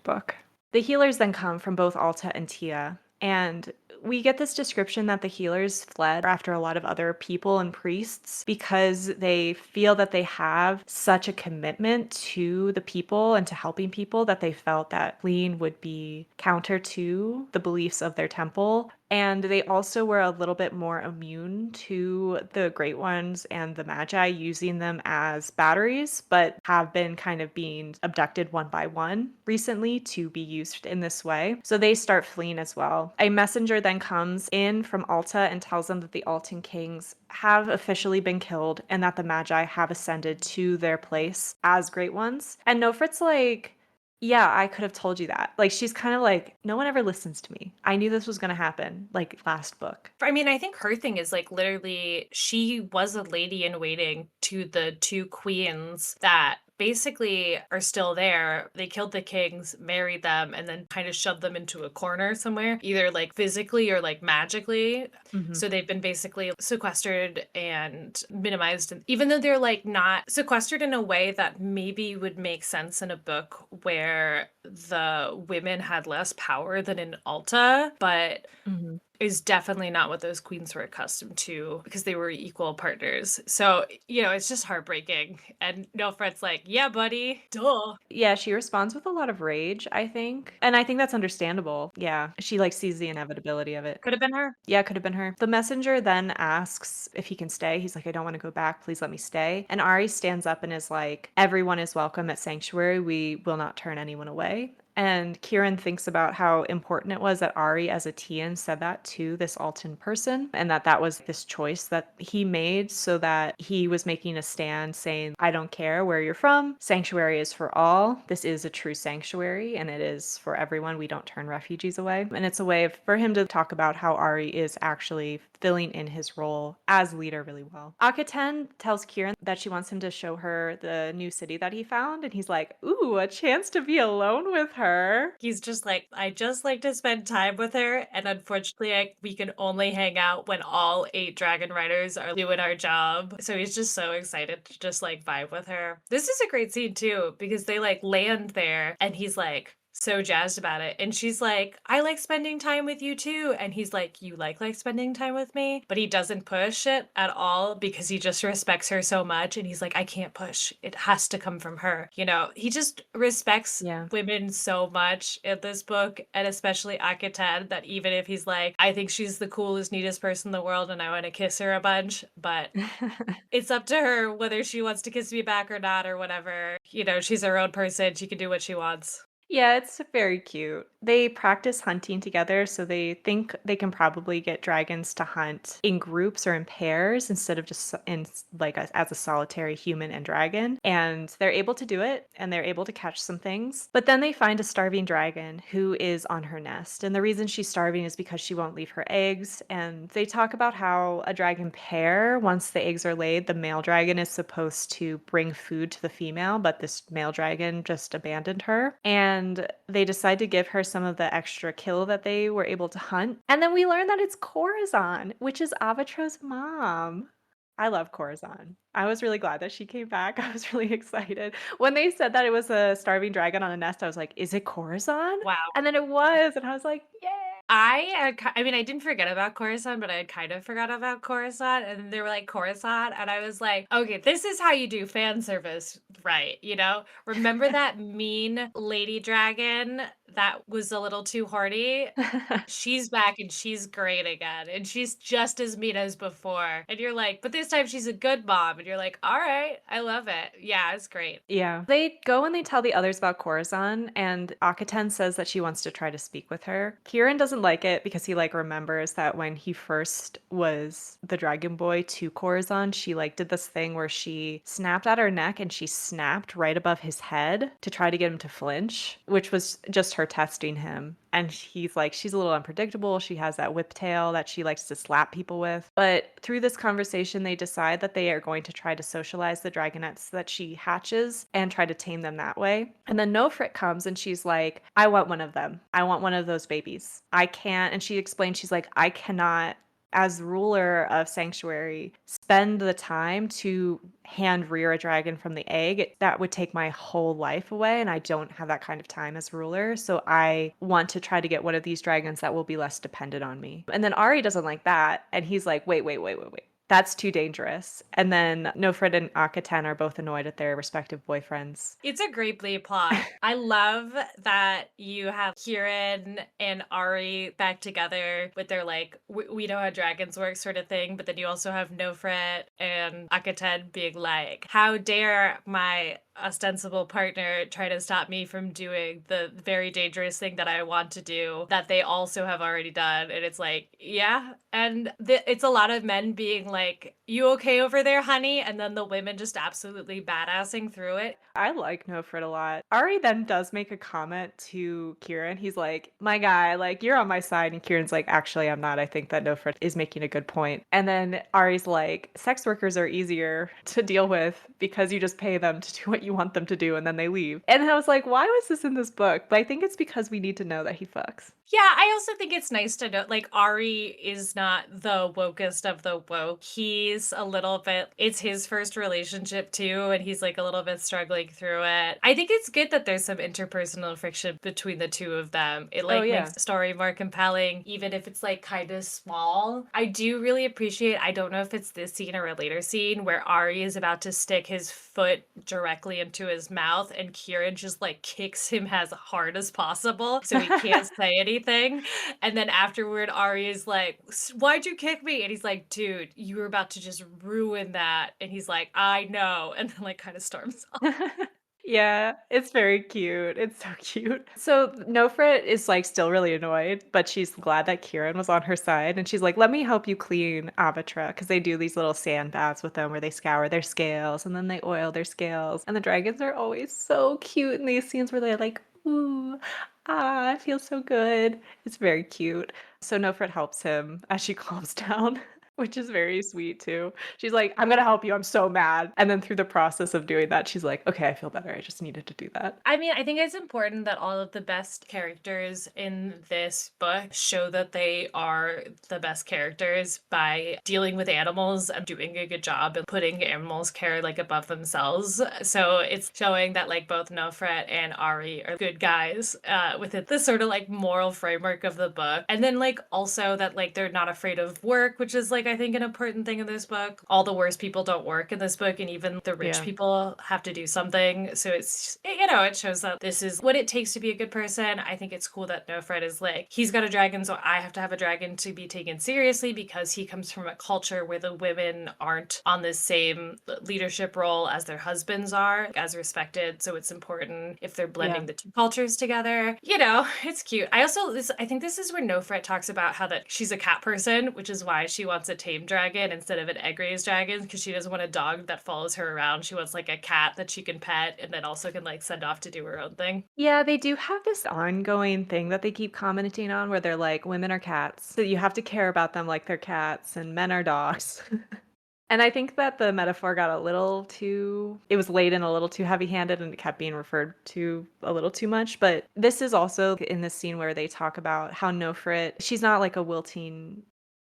book. The healers then come from both Alta and Tia, and we get this description that the healers fled after a lot of other people and priests because they feel that they have such a commitment to the people and to helping people that they felt that fleeing would be counter to the beliefs of their temple. And they also were a little bit more immune to the Great Ones and the Magi using them as batteries, but have been kind of being abducted one by one recently to be used in this way. So they start fleeing as well. A messenger then comes in from Alta and tells them that the Altan kings have officially been killed and that the Magi have ascended to their place as Great Ones. And Nofrit's like, yeah, I could have told you that. Like, she's kind of like, no one ever listens to me. I knew this was going to happen, like last book. I mean, I think her thing is like literally she was a lady in waiting to the two queens that basically are still there. They killed the kings, married them, and then kind of shoved them into a corner somewhere, either like physically or like magically. Mhm. So they've been basically sequestered and minimized. And even though they're like not sequestered in a way that maybe would make sense in a book where the women had less power than in Alta, but Mhm. is definitely not what those queens were accustomed to because they were equal partners. So, it's just heartbreaking. And Nofret's like, yeah, buddy, duh. Yeah, she responds with a lot of rage, I think. And I think that's understandable. Yeah, she like sees the inevitability of it. Could have been her. Yeah, could have been her. The messenger then asks if he can stay. He's like, I don't want to go back. Please let me stay. And Ari stands up and is like, everyone is welcome at Sanctuary. We will not turn anyone away. And Kieran thinks about how important it was that Ari, as a Tian, said that to this Altan person, and that was this choice that he made so that he was making a stand saying, I don't care where you're from. Sanctuary is for all. This is a true sanctuary, and it is for everyone. We don't turn refugees away. And it's a way for him to talk about how Ari is actually filling in his role as leader really well. Akaten tells Kieran that she wants him to show her the new city that he found, and he's like, ooh, a chance to be alone with her. He's just like, I just like to spend time with her. And unfortunately, we can only hang out when all 8 dragon riders are doing our job. So he's just so excited to just like vibe with her. This is a great scene too, because they like land there and he's like, so jazzed about it. And she's like, I like spending time with you too. And he's like, you like spending time with me? But he doesn't push it at all because he just respects her so much. And he's like, I can't push. It has to come from her. He just respects Yeah. women so much in this book, and especially Akaten, that even if he's like, I think she's the coolest, neatest person in the world and I want to kiss her a bunch, but it's up to her whether she wants to kiss me back or not or whatever. She's her own person. She can do what she wants. Yeah, it's very cute. They practice hunting together, so they think they can probably get dragons to hunt in groups or in pairs instead of just in like as a solitary human and dragon. And they're able to do it, and they're able to catch some things. But then they find a starving dragon who is on her nest, and the reason she's starving is because she won't leave her eggs. And they talk about how a dragon pair, once the eggs are laid, the male dragon is supposed to bring food to the female, but this male dragon just abandoned her. And they decide to give her some of the extra kill that they were able to hunt. And then we learn that it's Corazon, which is Avatro's mom. I love Corazon. I was really glad that she came back. I was really excited. When they said that it was a starving dragon on a nest, I was like, is it Corazon? Wow. And then it was, and I was like, yay. I mean, I didn't forget about Coruscant, but I had kind of forgot about Coruscant. And then they were like, Coruscant. And I was like, okay, this is how you do fan service right, Remember that mean lady dragon that was a little too horny? She's back and she's great again. And she's just as mean as before. And you're like, but this time she's a good mom. And you're like, all right, I love it. Yeah, it's great. Yeah. They go and they tell the others about Corazon, and Akaten says that she wants to try to speak with her. Kieran doesn't like it because he remembers that when he first was the dragon boy to Corazon, she did this thing where she snapped at her neck and she snapped right above his head to try to get him to flinch, which was just her testing him. And he's like, she's a little unpredictable. She has that whip tail that she likes to slap people with. But through this conversation, they decide that they are going to try to socialize the dragonettes that she hatches and try to tame them that way. And then Nofrit comes and she's like, I want one of them. I want one of those babies. I can't. And she explains, she's like, I cannot, as ruler of Sanctuary, spend the time to hand rear a dragon from the egg. That would take my whole life away, and I don't have that kind of time as ruler. So I want to try to get one of these dragons that will be less dependent on me. And then Ari doesn't like that, and he's like, wait. That's too dangerous. And then Nofret and Akaten are both annoyed at their respective boyfriends. It's a great bleed plot. I love that you have Kieran and Ari back together with their like we know how dragons work sort of thing, but then you also have Nofret and Akaten being like, how dare my ostensible partner try to stop me from doing the very dangerous thing that I want to do that they also have already done. And it's like, yeah. And it's a lot of men being like, you okay over there, honey? And then the women just absolutely badassing through it. I like Nofret a lot. Ari then does make a comment to Kieran. He's like, my guy, like, you're on my side. And Kieran's like, actually, I'm not. I think that Nofret is making a good point. And then Ari's like, sex workers are easier to deal with because you just pay them to do what you want them to do and then they leave. And I was like, why was this in this book? But I think it's because we need to know that he fucks. Yeah, I also think it's nice to know, like, Ari is not the wokest of the woke. He's a little bit, it's his first relationship too, and he's like a little bit struggling through it. I think it's good that there's some interpersonal friction between the two of them. It like makes the story more compelling, even if it's like kind of small. I do really appreciate, I don't know if it's this scene or a later scene, where Ari is about to stick his foot directly into his mouth, and Kieran just like kicks him as hard as possible so he can't say anything. And then afterward, Ari is like, why'd you kick me? And he's like, dude, you were about to just ruin that. And he's like, I know. And then like kind of storms off. Yeah, it's very cute. It's so cute. So Nofret is like still really annoyed, but she's glad that Kieran was on her side. And she's like, let me help you clean Avatra. Because they do these little sand baths with them where they scour their scales and then they oil their scales. And the dragons are always so cute in these scenes where they're like, ooh, ah, it feels so good. It's very cute. So Nofret helps him as she calms down. Which is very sweet too. She's like, I'm gonna help you. I'm so mad. And then through the process of doing that, she's like, okay, I feel better. I just needed to do that. I mean, I think it's important that all of the best characters in this book show that they are the best characters by dealing with animals and doing a good job and putting animals' care like above themselves. So it's showing that like both Nofret and Ari are good guys within this sort of like moral framework of the book. And then like also that like they're not afraid of work, which is like I think an important thing in this book. All the worst people don't work in this book, and even the rich people have to do something. So it's, you know, it shows that this is what it takes to be a good person. I think it's cool that Nofret is like, he's got a dragon, so I have to have a dragon to be taken seriously because he comes from a culture where the women aren't on the same leadership role as their husbands are, as respected. So it's important if they're blending the two cultures together. You know, it's cute. I think this is where Nofret talks about how that she's a cat person, which is why she wants a tame dragon instead of an egg-raised dragon, because she doesn't want a dog that follows her around. She wants like a cat that she can pet and then also can like send off to do her own thing. Yeah, they do have this ongoing thing that they keep commenting on where they're like, women are cats. So you have to care about them like they're cats, and men are dogs. And I think that the metaphor got a little too, it was laid in a little too heavy handed and it kept being referred to a little too much. But this is also in this scene where they talk about how Nofret, she's not like a wilting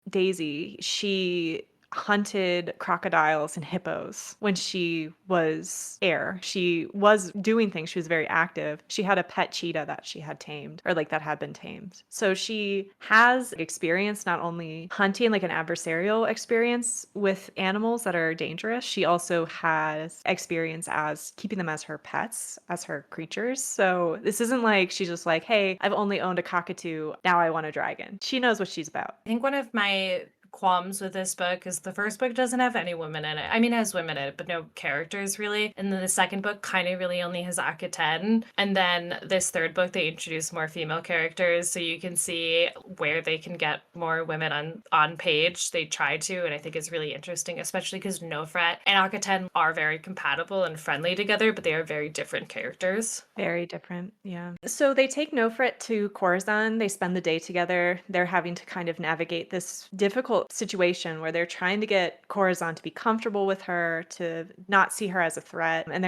daisy. She hunted crocodiles and hippos when she was heir. She was doing things. She was very active. She had a pet cheetah that she had tamed, or like that had been tamed. So she has experience not only hunting, like an adversarial experience with animals that are dangerous, she also has experience as keeping them as her pets, as her creatures. So this isn't like she's just like, hey, I've only owned a cockatoo, now I want a dragon. She knows what she's about. I think one of my qualms with this book is the first book doesn't have any women in it. I mean, it has women in it, but no characters really. And then the second book kind of really only has Akaten. And then this third book, they introduce more female characters. So you can see where they can get more women on page. They try to, and I think it's really interesting, especially because Nofret and Akaten are very compatible and friendly together, but they are very different characters. Very different, yeah. So they take Nofret to Khorasan. They spend the day together. They're having to kind of navigate this difficult situation where they're trying to get Khorasan to be comfortable with her, to not see her as a threat. And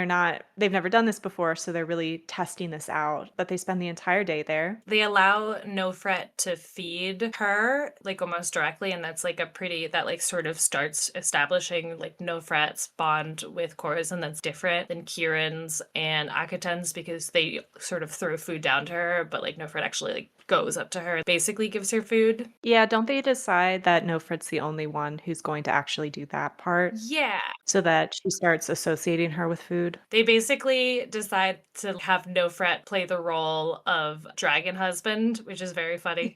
they've never done this before, so they're really testing this out. But they spend the entire day there. They allow Nofret to feed her, like almost directly, and that's like that like sort of starts establishing like Nofret's bond with Khorasan that's different than Kieran's and Akaten's, because they sort of throw food down to her, but like Nofret actually like goes up to her and basically gives her food. Yeah, don't they decide that Nofret Nofrit's the only one who's going to actually do that part Yeah. so that she starts associating her with food. They basically decide to have Nofret play the role of dragon husband, which is very funny.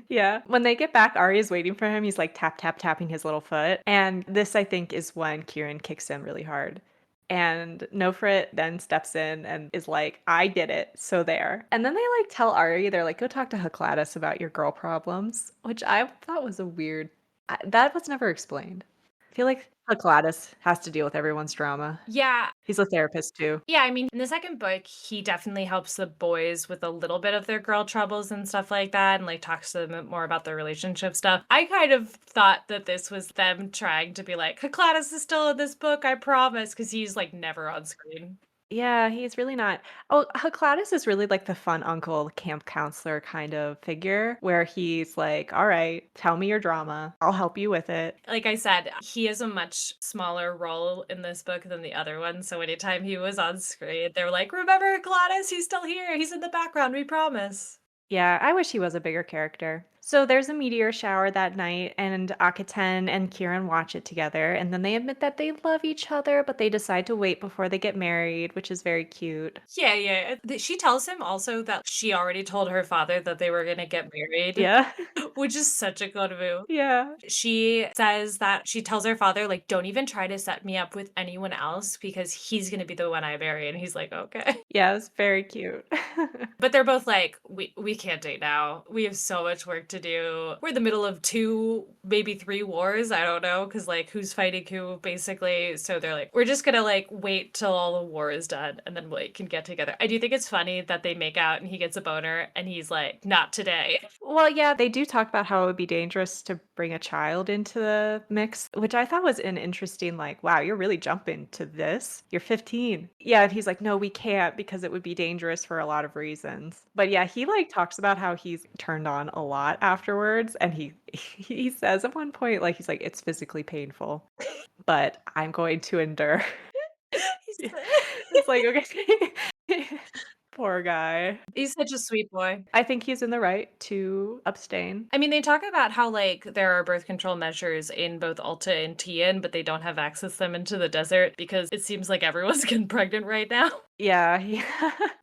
Yeah. When they get back, Arya's waiting for him. He's like tap, tap, tapping his little foot. And this, I think, is when Kieran kicks in really hard. And Nofrit then steps in and is like, I did it. So there. And then they like tell Arya, they're like, go talk to Heclatus about your girl problems, which I thought was a weird, that was never explained. I feel like Heclatus has to deal with everyone's drama. Yeah. He's a therapist too. Yeah, I mean, in the second book, he definitely helps the boys with a little bit of their girl troubles and stuff like that, and like talks to them more about their relationship stuff. I kind of thought that this was them trying to be like, Heclatus is still in this book, I promise, because he's like never on screen. Yeah, he's really not. Oh, Heclatus is really like the fun uncle, camp counselor kind of figure where he's like, all right, tell me your drama. I'll help you with it. Like I said, he has a much smaller role in this book than the other one. So anytime he was on screen, they were like, remember Gladys? He's still here. He's in the background. We promise. Yeah, I wish he was a bigger character. So there's a meteor shower that night, and Akaten and Kieran watch it together, and then they admit that they love each other, but they decide to wait before they get married, which is very cute. Yeah, yeah. She tells him also that she already told her father that they were going to get married, Yeah. which is such a good move. Yeah. She says that she tells her father, like, don't even try to set me up with anyone else because he's going to be the one I marry. And he's like, okay. Yeah, it was very cute. But they're both like, we can't date now. We have so much work to do. We're in the middle of 2, maybe 3 wars. I don't know. Cause like who's fighting who basically. So they're like, we're just gonna like wait till all the war is done and then we can get together. I do think it's funny that they make out and he gets a boner and he's like, not today. Well, yeah, they do talk about how it would be dangerous to bring a child into the mix, which I thought was an interesting, like, wow, you're really jumping to this. You're 15. Yeah, and he's like, no, we can't because it would be dangerous for a lot of reasons. But yeah, he like talks about how he's turned on a lot afterwards, and he says at one point, like, he's like, it's physically painful, but I'm going to endure. He's, It's like, okay. Poor guy. he's such a sweet boy. I think he's in the right to abstain. I mean, they talk about how like there are birth control measures in both Alta and Tien, but they don't have access to them into the desert because it seems like everyone's getting pregnant right now. Yeah, yeah.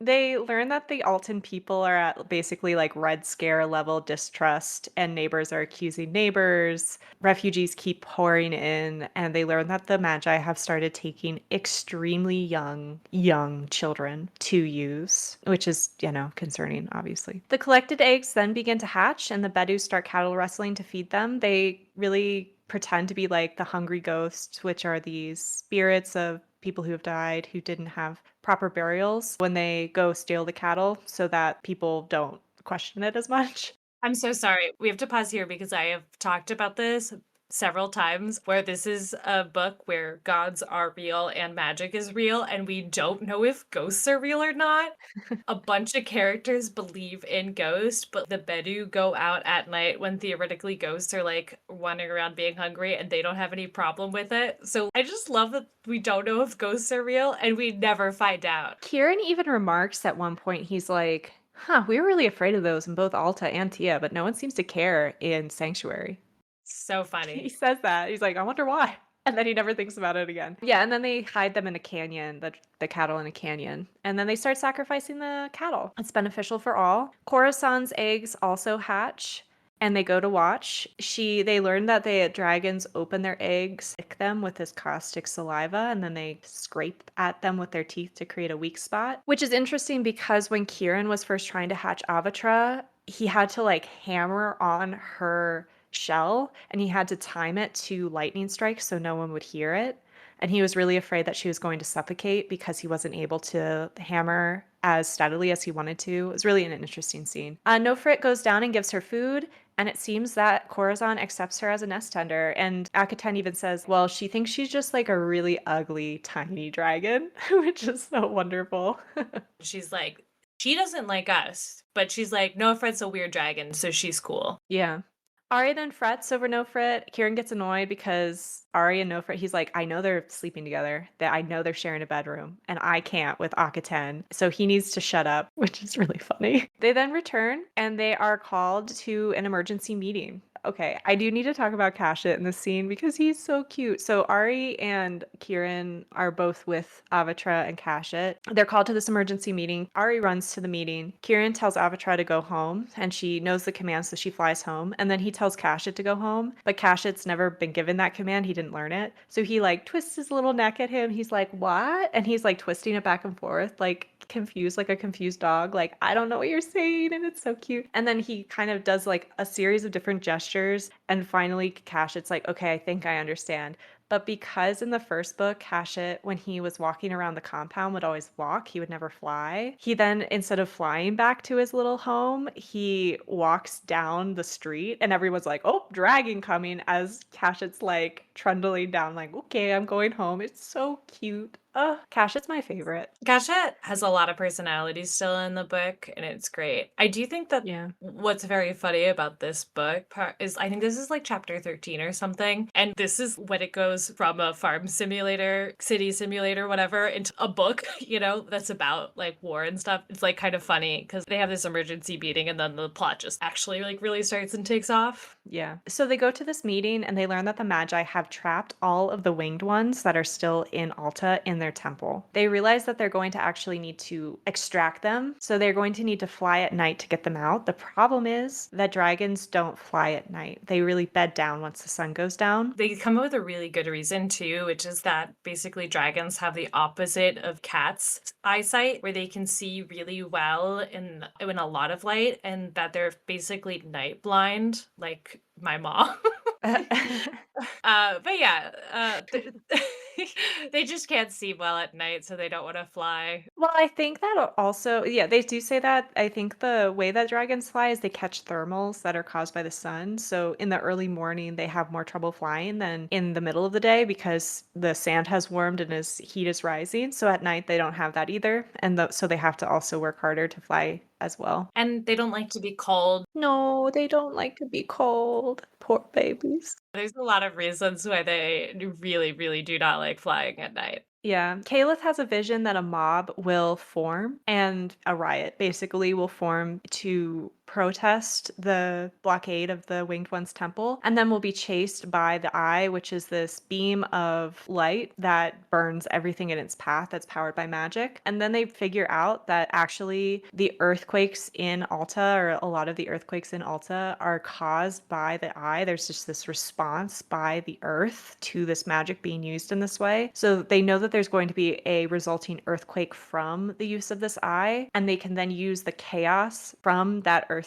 They learn that the Alton people are at basically like Red Scare level distrust, and neighbors are accusing neighbors. Refugees keep pouring in, and they learn that the Magi have started taking extremely young children to use, which is, concerning, obviously. The collected eggs then begin to hatch, and the Bedouins start cattle rustling to feed them. They really pretend to be like the hungry ghosts, which are these spirits of people who have died who didn't have proper burials when they go steal the cattle so that people don't question it as much. I'm so sorry. We have to pause here because I have talked about this several times where this is a book where gods are real and magic is real and we don't know if ghosts are real or not. A bunch of characters believe in ghosts, but the Bedou go out at night when theoretically ghosts are like wandering around being hungry and they don't have any problem with it. So I just love that we don't know if ghosts are real and we never find out. Kieran even remarks at one point, he's like, we were really afraid of those in both Alta and Tia, but no one seems to care in Sanctuary. So He funny. says that. He's like, I wonder why. And then he never thinks about it again. Yeah, and then they hide them in a canyon, the cattle in a canyon. And then they start sacrificing the cattle. It's beneficial for all. Coruscant's eggs also hatch, and they go to watch. They learn that the dragons open their eggs, lick them with this caustic saliva, and then they scrape at them with their teeth to create a weak spot. Which is interesting because when Kieran was first trying to hatch Avatra, he had to like hammer on her shell and he had to time it to lightning strikes so no one would hear it. And he was really afraid that she was going to suffocate because he wasn't able to hammer as steadily as he wanted to. It was really an interesting scene. Nofrit goes down and gives her food, and it seems that Corazon accepts her as a nest tender. And Akaten even says, well, she thinks she's just like a really ugly, tiny dragon, which is so wonderful. She's like, she doesn't like us, but she's like, Nofret's a weird dragon, so she's cool. Yeah. Ari then frets over Nofrit. Kieran gets annoyed because Ari and Nofrit, he's like, I know they're sleeping together, that I know they're sharing a bedroom, and I can't with Akaten, so he needs to shut up, which is really funny. They then return, and they are called to an emergency meeting. Okay, I do need to talk about Cashit in this scene because he's so cute. So Ari and Kieran are both with Avatra and Cashit. They're called to this emergency meeting. Ari runs to the meeting. Kieran tells Avatra to go home, and she knows the command, so she flies home. And then he tells Cashit to go home, but Cashit's never been given that command. He didn't learn it. So he like twists his little neck at him. He's like, "What?" And he's like twisting it back and forth, like confused, like a confused dog. Like, I don't know what you're saying. And it's so cute. And then he kind of does like a series of different gestures. And finally, Cashit's like, okay, I think I understand. But because in the first book, Cashit, when he was walking around the compound, would always walk, he would never fly. He then, instead of flying back to his little home, he walks down the street and everyone's like, oh, dragon coming, as Cashit's like trundling down, like, okay, I'm going home. It's so cute. Cashit's my favorite. Gashet has a lot of personality still in the book, and it's great. I do think that Yeah. what's very funny about this book is I think this is like chapter 13 or something, and this is when it goes from a farm simulator, city simulator, whatever, into a book, that's about like war and stuff. It's like kind of funny because they have this emergency meeting, and then the plot just actually like really starts and takes off. Yeah. So they go to this meeting and they learn that the Magi have trapped all of the winged ones that are still in Alta in their temple. They realize that they're going to actually need to extract them. So they're going to need to fly at night to get them out. The problem is that dragons don't fly at night. They really bed down once the sun goes down. They come up with a really good reason too, which is that basically dragons have the opposite of cats' eyesight, where they can see really well in a lot of light, and that they're basically night blind, like my mom. But yeah, they just can't see well at night, so they don't want to fly. Well, I think that also, yeah, they do say that. I think the way that dragons fly is they catch thermals that are caused by the sun. So in the early morning, they have more trouble flying than in the middle of the day because the sand has warmed and heat is rising. So at night, they don't have that either. And so they have to also work harder to fly as well. And they don't like to be cold. No, they don't like to be cold. Poor babies. There's a lot of reasons why they really, really do not like flying at night. Yeah. Caliph has a vision that a mob will form and a riot basically will form to protest the blockade of the Winged One's temple, and then will be chased by the Eye, which is this beam of light that burns everything in its path that's powered by magic. And then they figure out that actually the earthquakes in Alta, or a lot of the earthquakes in Alta, are caused by the Eye. There's just this response by the earth to this magic being used in this way. So they know that there's going to be a resulting earthquake from the use of this Eye, and they can then use the chaos from that earthquake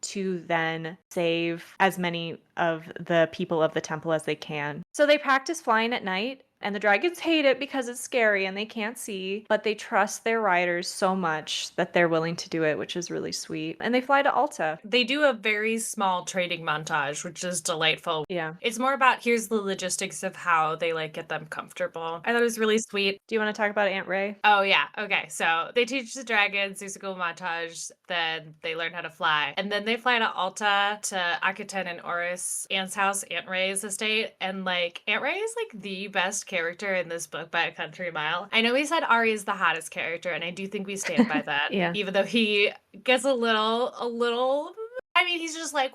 to then save as many of the people of the temple as they can. So they practice flying at night. And the dragons hate it because it's scary and they can't see, but they trust their riders so much that they're willing to do it, which is really sweet. And they fly to Alta. They do a very small trading montage, which is delightful. Yeah. It's more about here's the logistics of how they like get them comfortable. I thought it was really sweet. Do you want to talk about Aunt Ray? Oh yeah, okay. So they teach the dragons, there's a cool montage, then they learn how to fly. And then they fly to Alta, to Akiten and Oris, Aunt's house, Aunt Ray's estate. And like Aunt Ray is like the best character in this book by a country mile. I know we said Ari is the hottest character, and I do think we stand by that. Yeah. Even though he gets a little I mean, he's just like,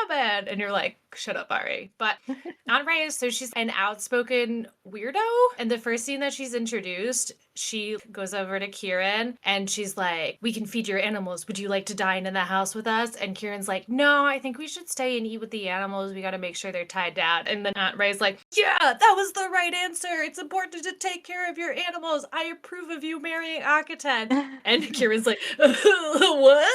women! And you're like, shut up, Ari. But Aunt Ray is, so she's an outspoken weirdo. And the first scene that she's introduced, she goes over to Kieran and she's like, we can feed your animals. Would you like to dine in the house with us? And Kieran's like, no, I think we should stay and eat with the animals. We got to make sure they're tied down. And then Aunt Ray's like, yeah, that was the right answer. It's important to take care of your animals. I approve of you marrying Akiten. And Kieran's like, what?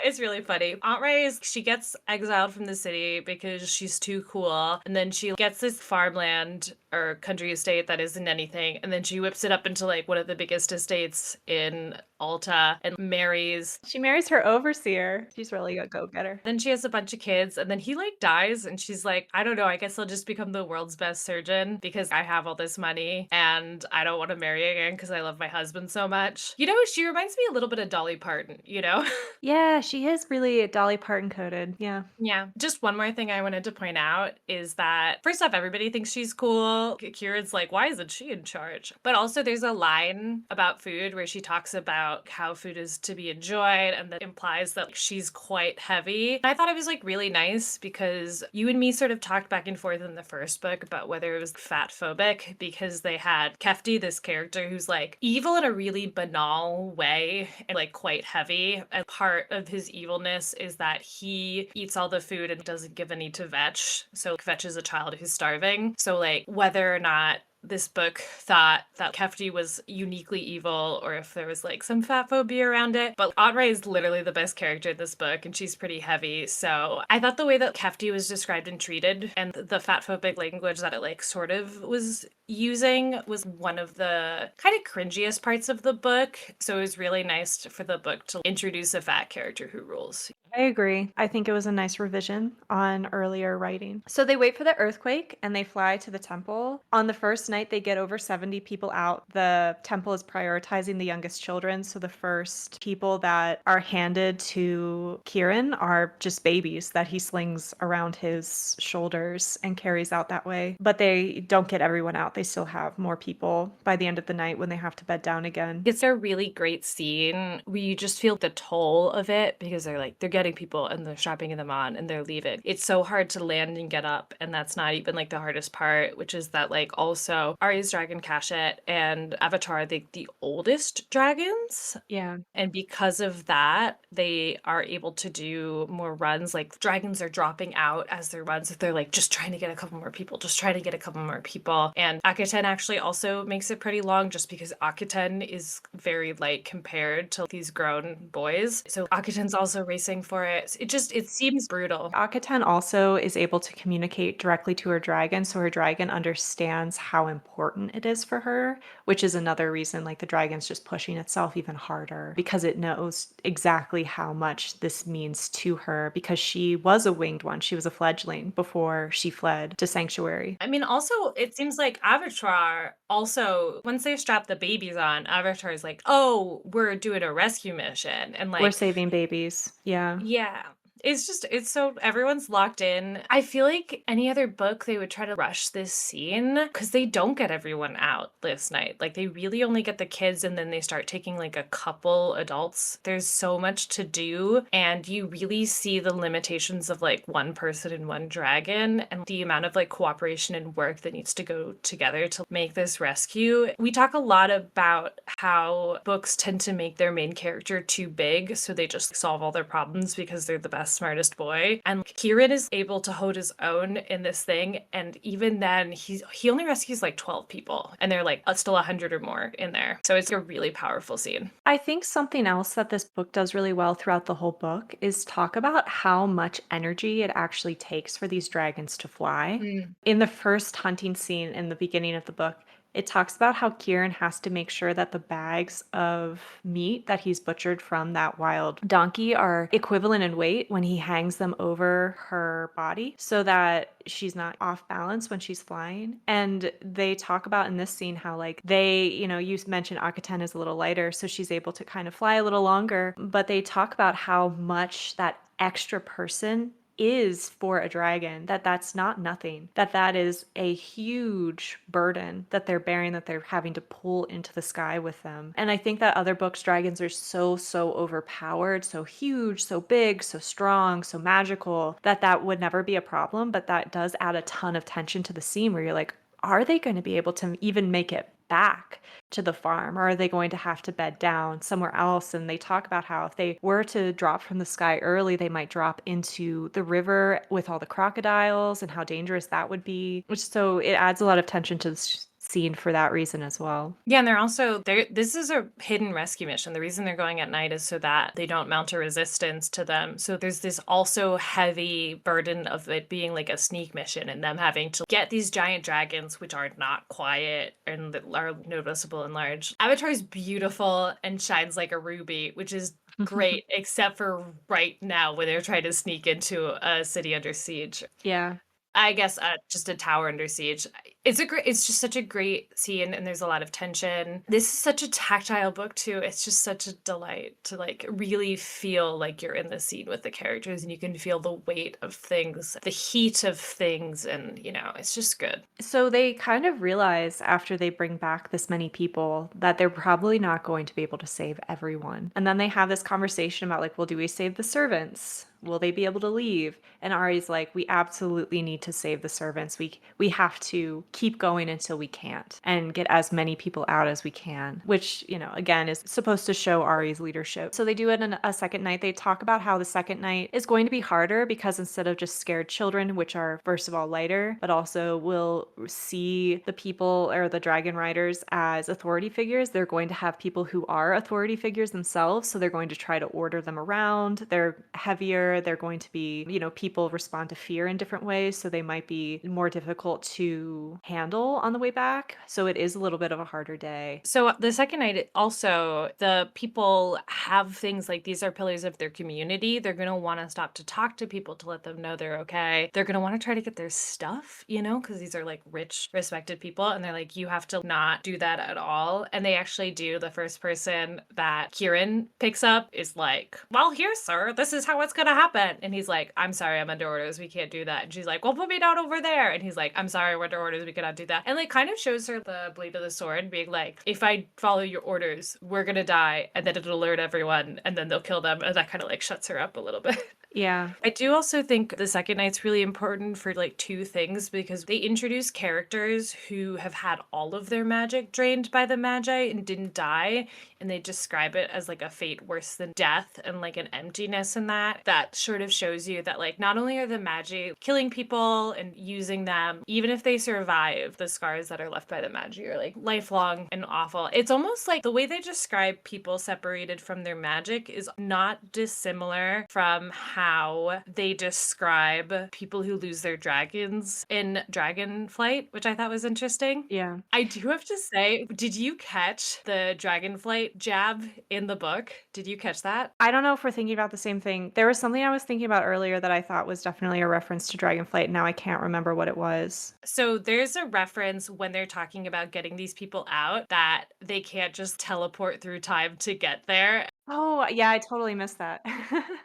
It's really funny. Aunt Ray she gets exiled from the city because she's too cool. And then she gets this farmland or country estate that isn't anything. And then she whips it up into like one of the biggest estates in Alta and marries. She marries her overseer. She's really a go-getter. Then she has a bunch of kids and then he like dies and she's like, I don't know, I guess I'll just become the world's best surgeon because I have all this money and I don't want to marry again because I love my husband so much. You know, she reminds me a little bit of Dolly Parton, you know? Yeah, Yeah, she is really Dolly Parton coded. Yeah. Yeah. Just one more thing I wanted to point out is that first off, everybody thinks she's cool. Kieran's like, why isn't she in charge? But also, there's a line about food where she talks about how food is to be enjoyed, and that implies that she's quite heavy. I thought it was like really nice because you and me sort of talked back and forth in the first book about whether it was fat phobic because they had Kefti, this character who's like evil in a really banal way and like quite heavy. And part of his evilness is that he eats all the food and doesn't give any to Vetch. So Vetch is a child who's starving. So like whether or not this book thought that Kefti was uniquely evil or if there was like some fat phobia around it. But Audrey is literally the best character in this book and she's pretty heavy. So I thought the way that Kefti was described and treated and the fat phobic language that it like sort of was using was one of the kind of cringiest parts of the book. So it was really nice for the book to introduce a fat character who rules. I agree. I think it was a nice revision on earlier writing. So they wait for the earthquake and they fly to the temple. On the first night, they get over 70 people out. The temple is prioritizing the youngest children. So the first people that are handed to Kieran are just babies that he slings around his shoulders and carries out that way. But they don't get everyone out. They still have more people by the end of the night when they have to bed down again. It's a really great scene where you just feel the toll of it because they're getting people and they're strapping them on and they're leaving. It's so hard to land and get up, and that's not even like the hardest part, which is that like also Arya's dragon Cachet and Avatar are the oldest dragons. Yeah. And because of that, they are able to do more runs. Like dragons are dropping out as their runs. They're like just trying to get a couple more people, just trying to get a couple more people. And Akiten actually also makes it pretty long just because Akiten is very light compared to these grown boys. So Akiten's also racing for it. It seems brutal. Akiten also is able to communicate directly to her dragon, so her dragon understands how important it is for her, which is another reason like the dragon's just pushing itself even harder because it knows exactly how much this means to her because she was a winged one. She was a fledgling before she fled to Sanctuary. I mean, also, it seems like Avatar also, once they strap the babies on, Avatar is like, oh, we're doing a rescue mission. And We're like, saving babies. Yeah. yeah. It's so everyone's locked in. I feel like any other book, they would try to rush this scene because they don't get everyone out this night. Like, they really only get the kids and then they start taking like a couple adults. There's so much to do, and you really see the limitations of like one person and one dragon and the amount of like cooperation and work that needs to go together to make this rescue. We talk a lot about how books tend to make their main character too big, so they just solve all their problems because they're the best, smartest boy. And Kieran is able to hold his own in this thing, and even then he only rescues like 12 people and they're like still 100 or more in there. So it's a really powerful scene. I think something else that this book does really well throughout the whole book is talk about how much energy it actually takes for these dragons to fly. In the first hunting scene in the beginning of the book, it talks about how Kieran has to make sure that the bags of meat that he's butchered from that wild donkey are equivalent in weight when he hangs them over her body so that she's not off balance when she's flying. And they talk about in this scene how like you mentioned Akiten is a little lighter, so she's able to kind of fly a little longer, but they talk about how much that extra person is for a dragon, that's not nothing, that is a huge burden that they're bearing, that they're having to pull into the sky with them. And I think that other books, dragons are so overpowered, so huge, so big, so strong, so magical, that would never be a problem. But that does add a ton of tension to the scene where you're like, are they going to be able to even make it back to the farm, or are they going to have to bed down somewhere else? And they talk about how if they were to drop from the sky early, they might drop into the river with all the crocodiles and how dangerous that would be. So it adds a lot of tension to the scene for that reason as well. Yeah, and they're also this is a hidden rescue mission. The reason they're going at night is so that they don't mount a resistance to them. So there's this also heavy burden of it being like a sneak mission and them having to get these giant dragons, which are not quiet and are noticeable and large. Avatar is beautiful and shines like a ruby, which is great, except for right now when they're trying to sneak into a city under siege. Yeah. I guess just a tower under siege. It's just such a great scene, and there's a lot of tension. This is such a tactile book too. It's just such a delight to like really feel like you're in the scene with the characters, and you can feel the weight of things, the heat of things, and it's just good. So they kind of realize after they bring back this many people that they're probably not going to be able to save everyone. And then they have this conversation about like, well, do we save the servants? Will they be able to leave? And Ari's like, we absolutely need to save the servants. We have to keep going until we can't and get as many people out as we can, which, again, is supposed to show Ari's leadership. So they do it in a second night. They talk about how the second night is going to be harder because instead of just scared children, which are first of all lighter, but also will see the people or the dragon riders as authority figures, they're going to have people who are authority figures themselves. So they're going to try to order them around. They're heavier. They're going to be, people respond to fear in different ways. So they might be more difficult to handle on the way back. So it is a little bit of a harder day. So the second night, also, the people have things like these are pillars of their community. They're going to want to stop to talk to people to let them know they're okay. They're going to want to try to get their stuff, because these are like rich, respected people. And they're like, you have to not do that at all. And they actually do. The first person that Kieran picks up is like, well, here, sir, this is how it's going to happen. And he's like, I'm sorry, I'm under orders. We can't do that. And she's like, well, put me down over there. And he's like, I'm sorry, we're under orders. We cannot do that. And like kind of shows her the blade of the sword being like, if I follow your orders, we're going to die. And then it'll alert everyone and then they'll kill them. And that kind of like shuts her up a little bit. Yeah. I do also think the second night's really important for like two things because they introduce characters who have had all of their magic drained by the Magi and didn't die. And they describe it as like a fate worse than death and like an emptiness in that sort of shows you that like not only are the Magi killing people and using them, even if they survive, the scars that are left by the Magi are like lifelong and awful. It's almost like the way they describe people separated from their magic is not dissimilar from how they describe people who lose their dragons in Dragonflight, which I thought was interesting. Yeah. I do have to say, did you catch the Dragonflight jab in the book? Did you catch that? I don't know if we're thinking about the same thing. There was something I was thinking about earlier that I thought was definitely a reference to Dragonflight. Now I can't remember what it was. So there's a reference when they're talking about getting these people out that they can't just teleport through time to get there. Oh, yeah, I totally missed that.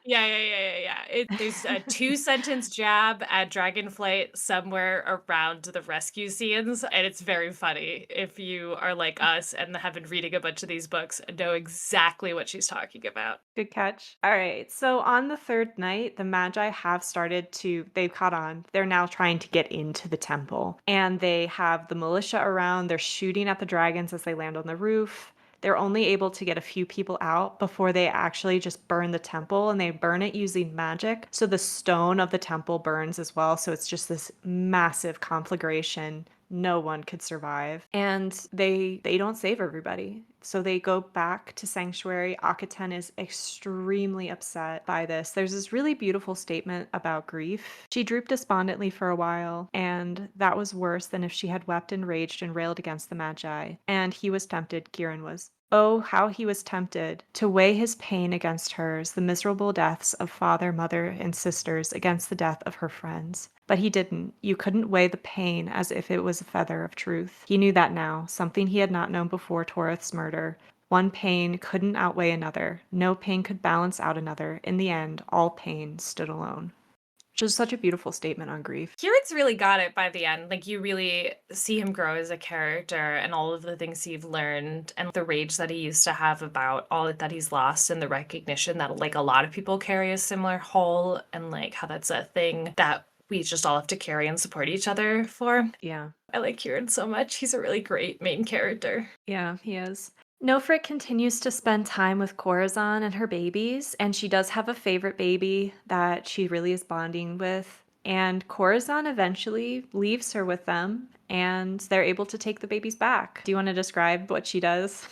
Yeah. There's a 2-sentence jab at Dragonflight somewhere around the rescue scenes, and it's very funny. If you are like us and have been reading a bunch of these books and know exactly what she's talking about. Good catch. All right. So on the third night, the Magi have they've caught on. They're now trying to get into the temple. And they have the militia around. They're shooting at the dragons as they land on the roof. They're only able to get a few people out before they actually just burn the temple, and they burn it using magic. So the stone of the temple burns as well. So it's just this massive conflagration. No one could survive. And they don't save everybody. So they go back to Sanctuary. Akaten is extremely upset by this. There's this really beautiful statement about grief. She drooped despondently for a while, and that was worse than if she had wept and raged and railed against the Magi. And he was tempted, Kieran was. Oh, how he was tempted to weigh his pain against hers, the miserable deaths of father, mother, and sisters against the death of her friends. But he didn't. You couldn't weigh the pain as if it was a feather of truth. He knew that now, something he had not known before Toreth's murder. One pain couldn't outweigh another. No pain could balance out another. In the end, all pain stood alone. Which is such a beautiful statement on grief. Kieran's really got it by the end. Like, you really see him grow as a character and all of the things he's learned and the rage that he used to have about all that he's lost and the recognition that, like, a lot of people carry a similar hole and, like, how that's a thing that we just all have to carry and support each other for. Yeah. I like Kieran so much. He's a really great main character. Yeah, he is. Nofrit continues to spend time with Corazon and her babies, and she does have a favorite baby that she really is bonding with. And Corazon eventually leaves her with them, and they're able to take the babies back. Do you want to describe what she does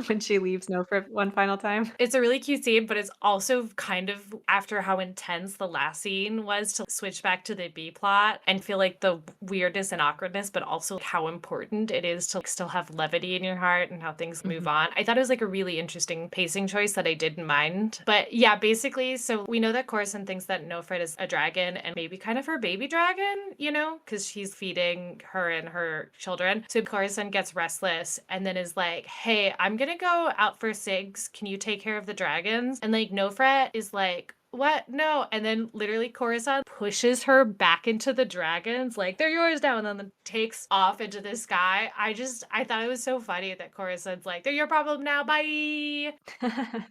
when she leaves Nofrit one final time? It's a really cute scene, but it's also kind of after how intense the last scene was to switch back to the B plot and feel like the weirdness and awkwardness, but also how important it is to still have levity in your heart and how things move on. I thought it was like a really interesting pacing choice that I didn't mind. But yeah, basically, so we know that Corazon thinks that Nofrit is a dragon and maybe kind of her baby dragon, because she's feeding her and and her children. So Corazon gets restless and then is like, hey, I'm gonna go out for cigs. Can you take care of the dragons? And like Nofret is like, what? No. And then literally Corazon pushes her back into the dragons, like, they're yours now, and then takes off into the sky. I thought it was so funny that Corazon's like, they're your problem now, bye.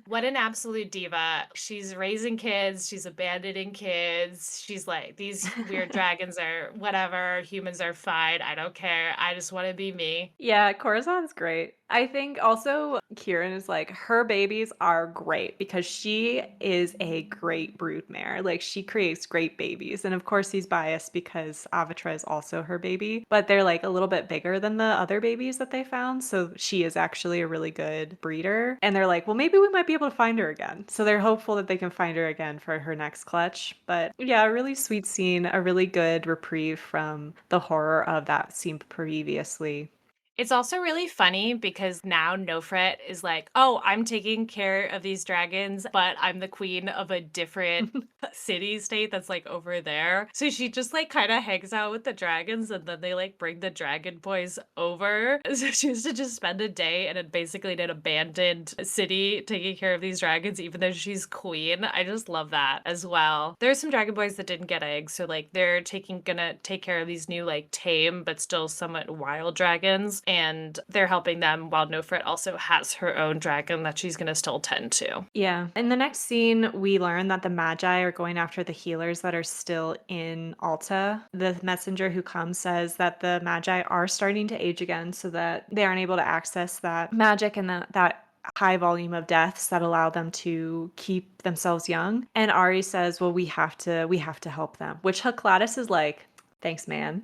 What an absolute diva. She's raising kids, she's abandoning kids. She's like, these weird dragons are whatever, humans are fine. I don't care. I just want to be me. Yeah, Corazon's great. I think also Kieran is like, her babies are great because she is a great broodmare. Like, she creates great babies. And of course, he's biased because Avatra is also her baby, but they're like a little bit bigger than the other babies that they found. So she is actually a really good breeder. And they're like, well, maybe we might be able to find her again. So they're hopeful that they can find her again for her next clutch. But yeah, a really sweet scene, a really good reprieve from the horror of that scene previously. It's also really funny because now Nofret is like, oh, I'm taking care of these dragons, but I'm the queen of a different city state that's like over there. So she just like kind of hangs out with the dragons and then they like bring the dragon boys over. So she used to just spend a day in basically an abandoned city taking care of these dragons, even though she's queen. I just love that as well. There's some dragon boys that didn't get eggs. So like they're gonna take care of these new like tame but still somewhat wild dragons. And they're helping them while Nofret also has her own dragon that she's going to still tend to. Yeah. In the next scene, we learn that the Magi are going after the healers that are still in Alta. The messenger who comes says that the Magi are starting to age again so that they aren't able to access that magic and that high volume of deaths that allow them to keep themselves young. And Ari says, well, we have to help them, which Gladys is like, thanks, man,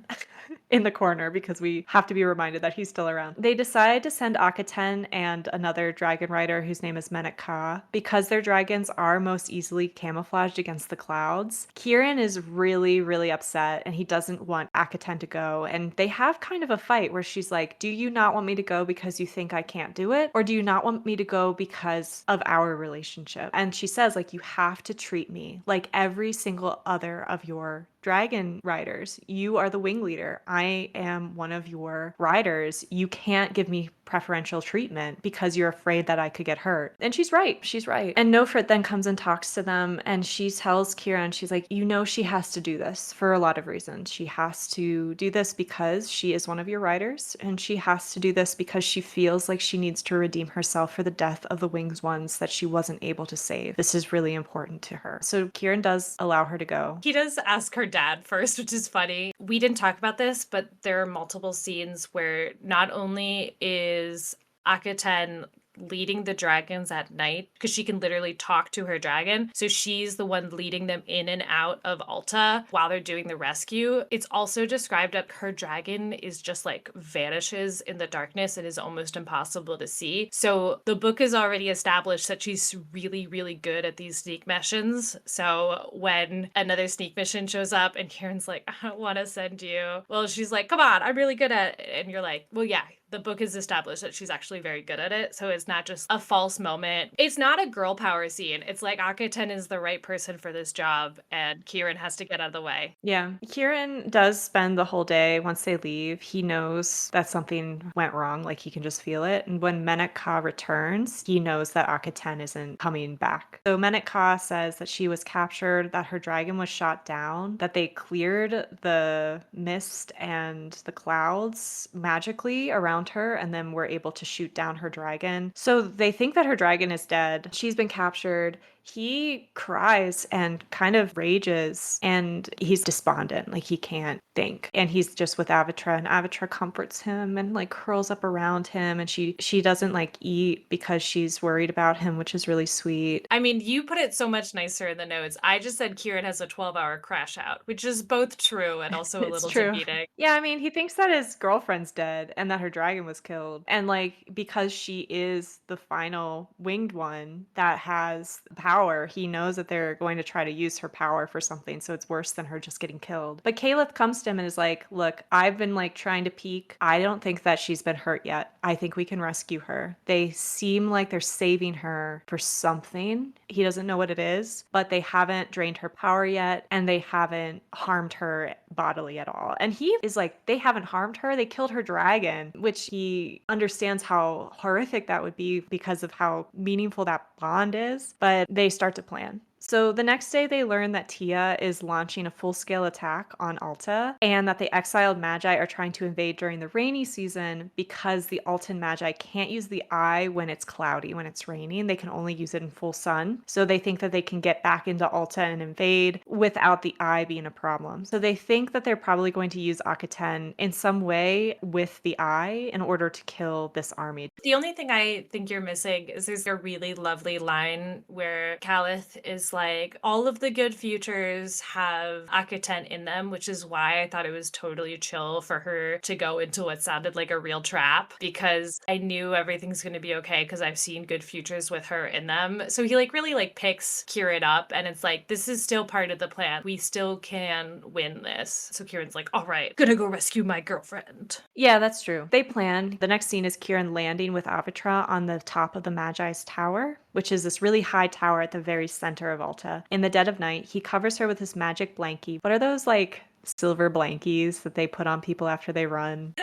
in the corner because we have to be reminded that he's still around. They decide to send Akaten and another dragon rider whose name is Menek Ka because their dragons are most easily camouflaged against the clouds. Kieran is really, really upset and he doesn't want Akaten to go. And they have kind of a fight where she's like, do you not want me to go because you think I can't do it? Or do you not want me to go because of our relationship? And she says, like, you have to treat me like every single other of your dragon riders. You are the wing leader. I am one of your riders. You can't give me preferential treatment because you're afraid that I could get hurt. And she's right. She's right. And Nofret then comes and talks to them and she tells Kieran, she's like, you know, she has to do this for a lot of reasons. She has to do this because she is one of your riders, and she has to do this because she feels like she needs to redeem herself for the death of the winged ones that she wasn't able to save. This is really important to her. So Kieran does allow her to go. He does ask her dad first, which is funny. We didn't talk about this, but there are multiple scenes where not only is Akaten leading the dragons at night because she can literally talk to her dragon. So she's the one leading them in and out of Alta while they're doing the rescue. It's also described that her dragon is just like vanishes in the darkness and is almost impossible to see. So the book is already established that she's really, really good at these sneak missions. So when another sneak mission shows up and Kieran's like, I don't want to send you. Well, she's like, come on, I'm really good at it. And you're like, well, yeah, the book is established that she's actually very good at it. So it's not just a false moment. It's not a girl power scene. It's like Akaten is the right person for this job and Kieran has to get out of the way. Yeah. Kieran does spend the whole day once they leave. He knows that something went wrong. Like, he can just feel it. And when Menek Ka returns, he knows that Akaten isn't coming back. So Menek Ka says that she was captured, that her dragon was shot down, that they cleared the mist and the clouds magically around her and then were able to shoot down her dragon. So they think that her dragon is dead. She's been captured. He cries and kind of rages and he's despondent. Like, he can't think. And he's just with Avatra, and Avatra comforts him and like curls up around him, and she doesn't like eat because she's worried about him, which is really sweet. I mean, you put it so much nicer in the notes. I just said Kieran has a 12-hour crash out, which is both true and also a It's little true. defeating. Yeah, I mean, he thinks that his girlfriend's dead and that her dragon was killed. And like, because she is the final winged one that has power, he knows that they're going to try to use her power for something. So it's worse than her just getting killed. But Caliph comes to him and is like, look, I've been like trying to peek. I don't think that she's been hurt yet. I think we can rescue her. They seem like they're saving her for something. He doesn't know what it is, but they haven't drained her power yet and they haven't harmed her bodily at all. And he is like, they haven't harmed her. They killed her dragon, which he understands how horrific that would be because of how meaningful that bond is. But they start to plan. So the next day, they learn that Tia is launching a full-scale attack on Alta and that the exiled Magi are trying to invade during the rainy season because the Altan Magi can't use the eye when it's cloudy, when it's raining. They can only use it in full sun. So they think that they can get back into Alta and invade without the eye being a problem. So they think that they're probably going to use Akaten in some way with the eye in order to kill this army. The only thing I think you're missing is there's a really lovely line where Calith is like, all of the good futures have Akaten in them, which is why I thought it was totally chill for her to go into what sounded like a real trap, because I knew everything's going to be okay because I've seen good futures with her in them. So he like really like picks Kieran up and it's like, this is still part of the plan. We still can win this. So Kieran's like, all right, gonna go rescue my girlfriend. Yeah, that's true. They plan. The next scene is Kieran landing with Avitra on the top of the Magi's tower, which is this really high tower at the very center of Alta. In the dead of night, he covers her with his magic blankie. What are those, like, silver blankies that they put on people after they run?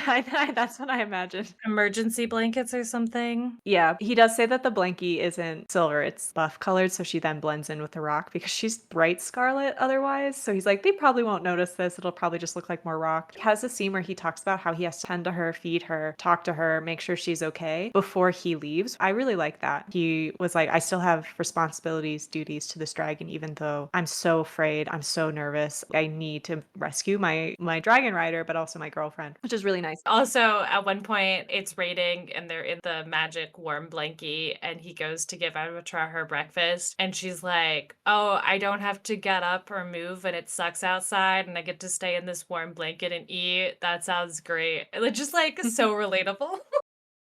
That's what I imagine. Emergency blankets or something. Yeah, he does say that the blankie isn't silver, it's buff colored, so she then blends in with the rock because she's bright scarlet otherwise. So he's like, they probably won't notice this. It'll probably just look like more rock. He has a scene where he talks about how he has to tend to her, feed her, talk to her, make sure she's okay before he leaves. I really like that. He was like, I still have responsibilities, duties to this dragon, even though I'm so afraid, I'm so nervous. I need to rescue my dragon rider, but also my girlfriend, which is really nice. Also, at one point, it's raining and they're in the magic warm blankie, and he goes to give Avatra her breakfast, and she's like, oh, I don't have to get up or move, and it sucks outside, and I get to stay in this warm blanket and eat. That sounds great. It's just like so relatable.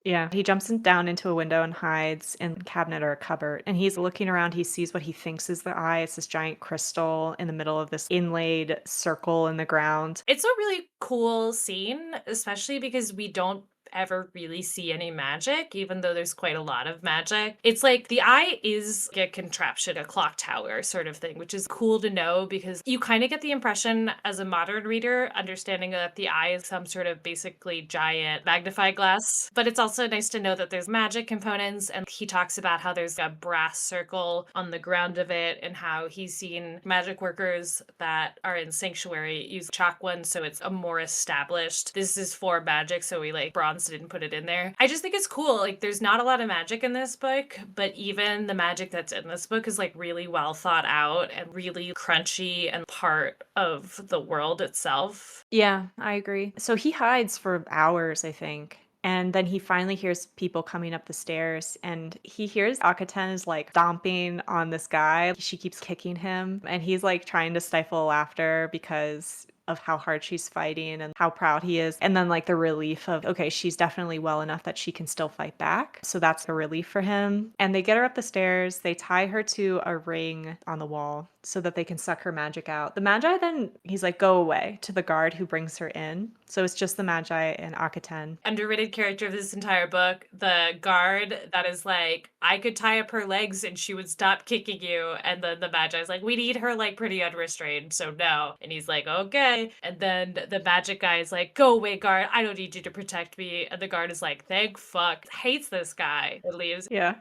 Yeah, he jumps down into a window and hides in a cabinet or a cupboard. And he's looking around. He sees what he thinks is the eye. It's this giant crystal in the middle of this inlaid circle in the ground. It's a really cool scene, especially because we don't ever really see any magic, even though there's quite a lot of magic. It's like the eye is a contraption, a clock tower sort of thing, which is cool to know because you kind of get the impression as a modern reader, understanding that the eye is some sort of basically giant magnifying glass. But it's also nice to know that there's magic components, and he talks about how there's a brass circle on the ground of it and how he's seen magic workers that are in Sanctuary use chalk ones, so it's a more established. This is for magic, so we like bronze didn't put it in there. I just think it's cool. Like, there's not a lot of magic in this book, but even the magic that's in this book is like really well thought out and really crunchy and part of the world itself. Yeah, I agree. So he hides for hours, I think. And then he finally hears people coming up the stairs, and he hears Akaten is like stomping on this guy. She keeps kicking him, and he's like trying to stifle laughter because of how hard she's fighting and how proud he is. And then like the relief of, okay, she's definitely well enough that she can still fight back. So that's a relief for him. And they get her up the stairs. They tie her to a ring on the wall so that they can suck her magic out. The Magi then, he's like, go away to the guard who brings her in. So it's just the Magi and Akaten. Underrated character of this entire book, the guard that is like, I could tie up her legs and she would stop kicking you. And then the Magi's like, we need her like pretty unrestrained, so no. And he's like, okay. And then the magic guy is like, go away, guard. I don't need you to protect me. And the guard is like, thank fuck. Hates this guy. It leaves. Yeah.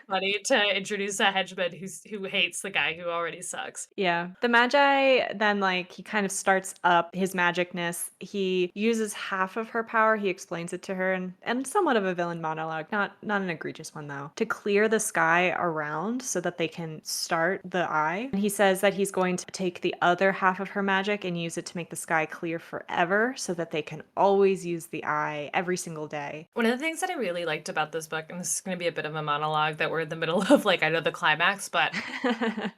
Funny to introduce a henchman who hates the guy who already sucks. Yeah. The Magi then, like, he kind of starts up his magicness. He uses half of her power. He explains it to her, and somewhat of a villain monologue, not an egregious one though, to clear the sky around so that they can start the eye. And he says that he's going to take the other half of her magic and use it to make the sky clear forever so that they can always use the eye every single day. One of the things that I really liked about this book, and this is going to be a bit of a monologue that we're in the middle of, like, I know the climax, but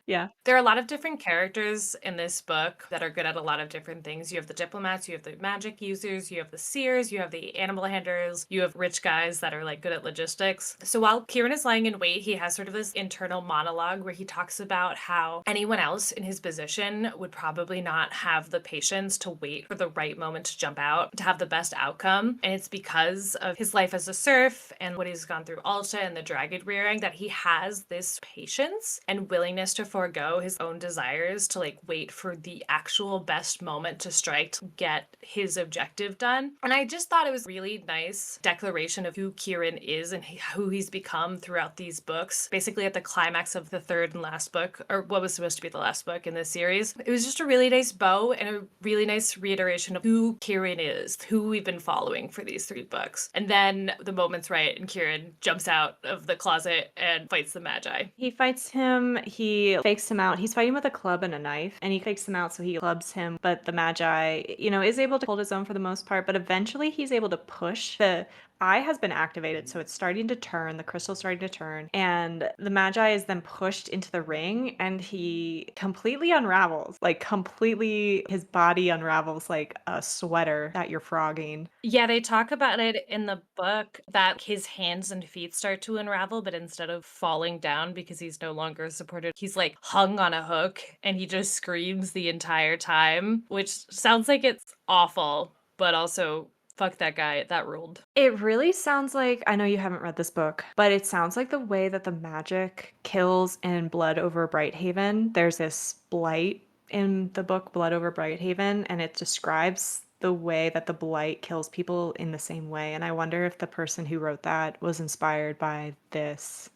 Yeah. there are a lot of different characters in this book that are good at a lot of different things. You have the diplomats, you have the magic users, you have the seers, you have the animal handlers, you have rich guys that are like good at logistics. So while Kieran is lying in wait, he has sort of this internal monologue where he talks about how anyone else in his position would probably not have the patience patience to wait for the right moment to jump out, to have the best outcome. And it's because of his life as a serf and what he's gone through Alta and the dragon rearing that he has this patience and willingness to forego his own desires to like wait for the actual best moment to strike to get his objective done. And I just thought it was really nice declaration of who Kieran is and who he's become throughout these books. Basically at the climax of the third and last book, or what was supposed to be the last book in this series. It was just a really nice bow and a really nice reiteration of who Kieran is, who we've been following for these 3 books. And then the moment's right and Kieran jumps out of the closet and fights the Magi. He fights him, he fakes him out. He's fighting with a club and a knife, and he fakes him out, so he clubs him. But the Magi, is able to hold his own for the most part, but eventually he's able to push. The eye has been activated, so it's starting to turn, the crystal's starting to turn, and the Magi is then pushed into the ring, and he completely unravels. Like, completely, his body unravels like a sweater that you're frogging. Yeah, they talk about it in the book that his hands and feet start to unravel, but instead of falling down because he's no longer supported, he's like hung on a hook and he just screams the entire time, which sounds like it's awful, but also fuck that guy, that ruled. It really sounds like, I know you haven't read this book, but it sounds like the way that the magic kills in Blood Over Brighthaven. There's this blight in the book Blood Over Brighthaven, and it describes the way that the blight kills people in the same way. And I wonder if the person who wrote that was inspired by this.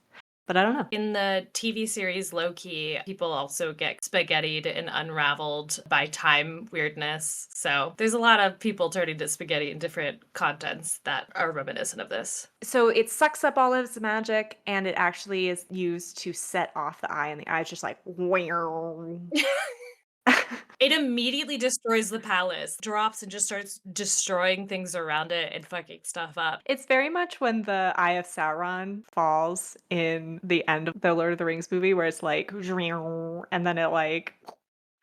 But I don't know. In the TV series Loki, people also get spaghettied and unraveled by time weirdness. So there's a lot of people turning to spaghetti in different contents that are reminiscent of this. So it sucks up all of its magic, and it actually is used to set off the eye, and the eye is just like, wow. It immediately destroys the palace, drops and just starts destroying things around it and fucking stuff up. It's very much when the Eye of Sauron falls in the end of the Lord of the Rings movie, where it's like, and then it like,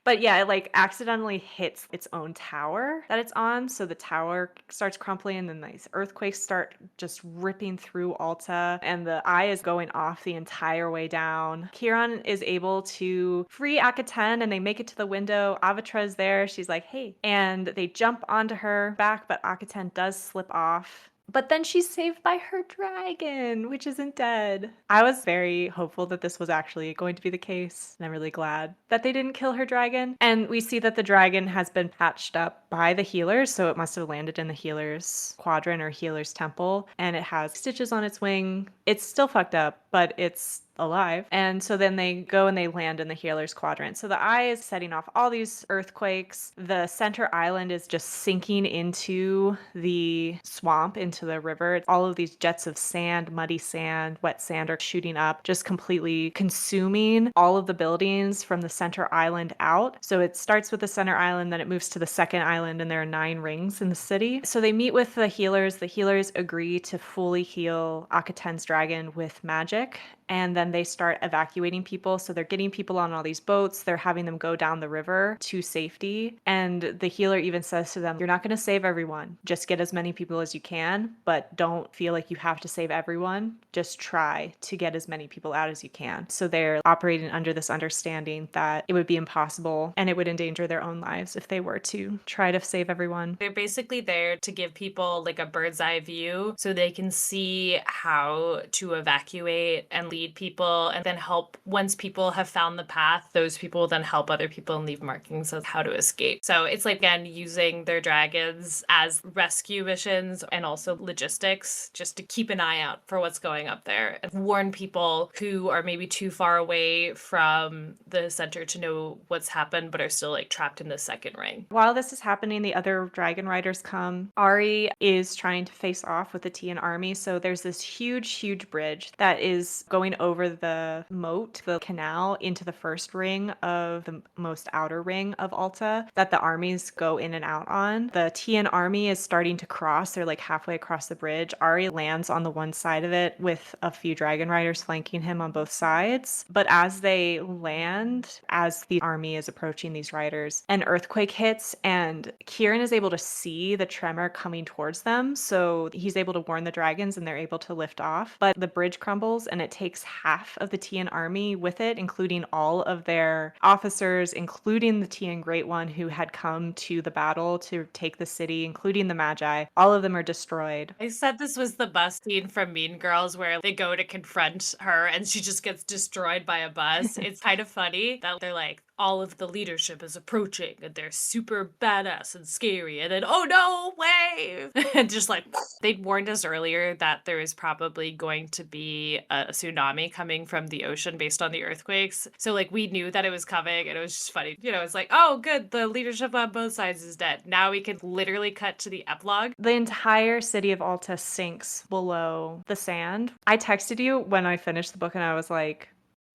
but yeah, it like accidentally hits its own tower that it's on. So the tower starts crumpling, and then these earthquakes start just ripping through Alta, and the eye is going off the entire way down. Kieran is able to free Akaten, and they make it to the window. Avatra is there. She's like, hey. And they jump onto her back, but Akaten does slip off. But then she's saved by her dragon, which isn't dead. I was very hopeful that this was actually going to be the case, and I'm really glad that they didn't kill her dragon. And we see that the dragon has been patched up by the healers, so it must have landed in the healer's quadrant or healer's temple, and it has stitches on its wing. It's still fucked up, but it's alive. And so then they go and they land in the healer's quadrant. So the eye is setting off all these earthquakes. The center island is just sinking into the swamp, into the river. All of these jets of sand, muddy sand, wet sand are shooting up, just completely consuming all of the buildings from the center island out. So it starts with the center island, then it moves to the second island, and there are 9 rings in the city. So they meet with the healers. The healers agree to fully heal Akaten's dragon with magic. And then they start evacuating people. So they're getting people on all these boats. They're having them go down the river to safety. And the healer even says to them, you're not going to save everyone. Just get as many people as you can, but don't feel like you have to save everyone. Just try to get as many people out as you can. So they're operating under this understanding that it would be impossible and it would endanger their own lives if they were to try to save everyone. They're basically there to give people like a bird's eye view so they can see how to evacuate and lead people, and then help once people have found the path. Those people will then help other people and leave markings of how to escape. So it's like, again, using their dragons as rescue missions and also logistics just to keep an eye out for what's going up there and warn people who are maybe too far away from the center to know what's happened but are still like trapped in the second ring. While this is happening, the other dragon riders come. Ari is trying to face off with the Tian army. So there's this huge bridge that is going over the moat, the canal, into the first ring of the most outer ring of Alta that the armies go in and out on. The Tian army is starting to cross. They're like halfway across the bridge. Ari lands on the one side of it with a few dragon riders flanking him on both sides. But as they land, as the army is approaching these riders, an earthquake hits, and Kieran is able to see the tremor coming towards them. So he's able to warn the dragons, and they're able to lift off. But the bridge crumbles, and it takes half half of the Tian army with it, including all of their officers, including the Tian Great One who had come to the battle to take the city, including the Magi. All of them are destroyed. I said this was the bus scene from Mean Girls where they go to confront her and she just gets destroyed by a bus. It's kind of funny that they're like, all of the leadership is approaching and they're super badass and scary. And then, oh no, wave! And just like, they'd warned us earlier that there is probably going to be a tsunami coming from the ocean based on the earthquakes. So, like, we knew that it was coming and it was just funny. You know, it's like, oh, good, the leadership on both sides is dead. Now we can literally cut to the epilogue. The entire city of Alta sinks below the sand. I texted you when I finished the book and I was like,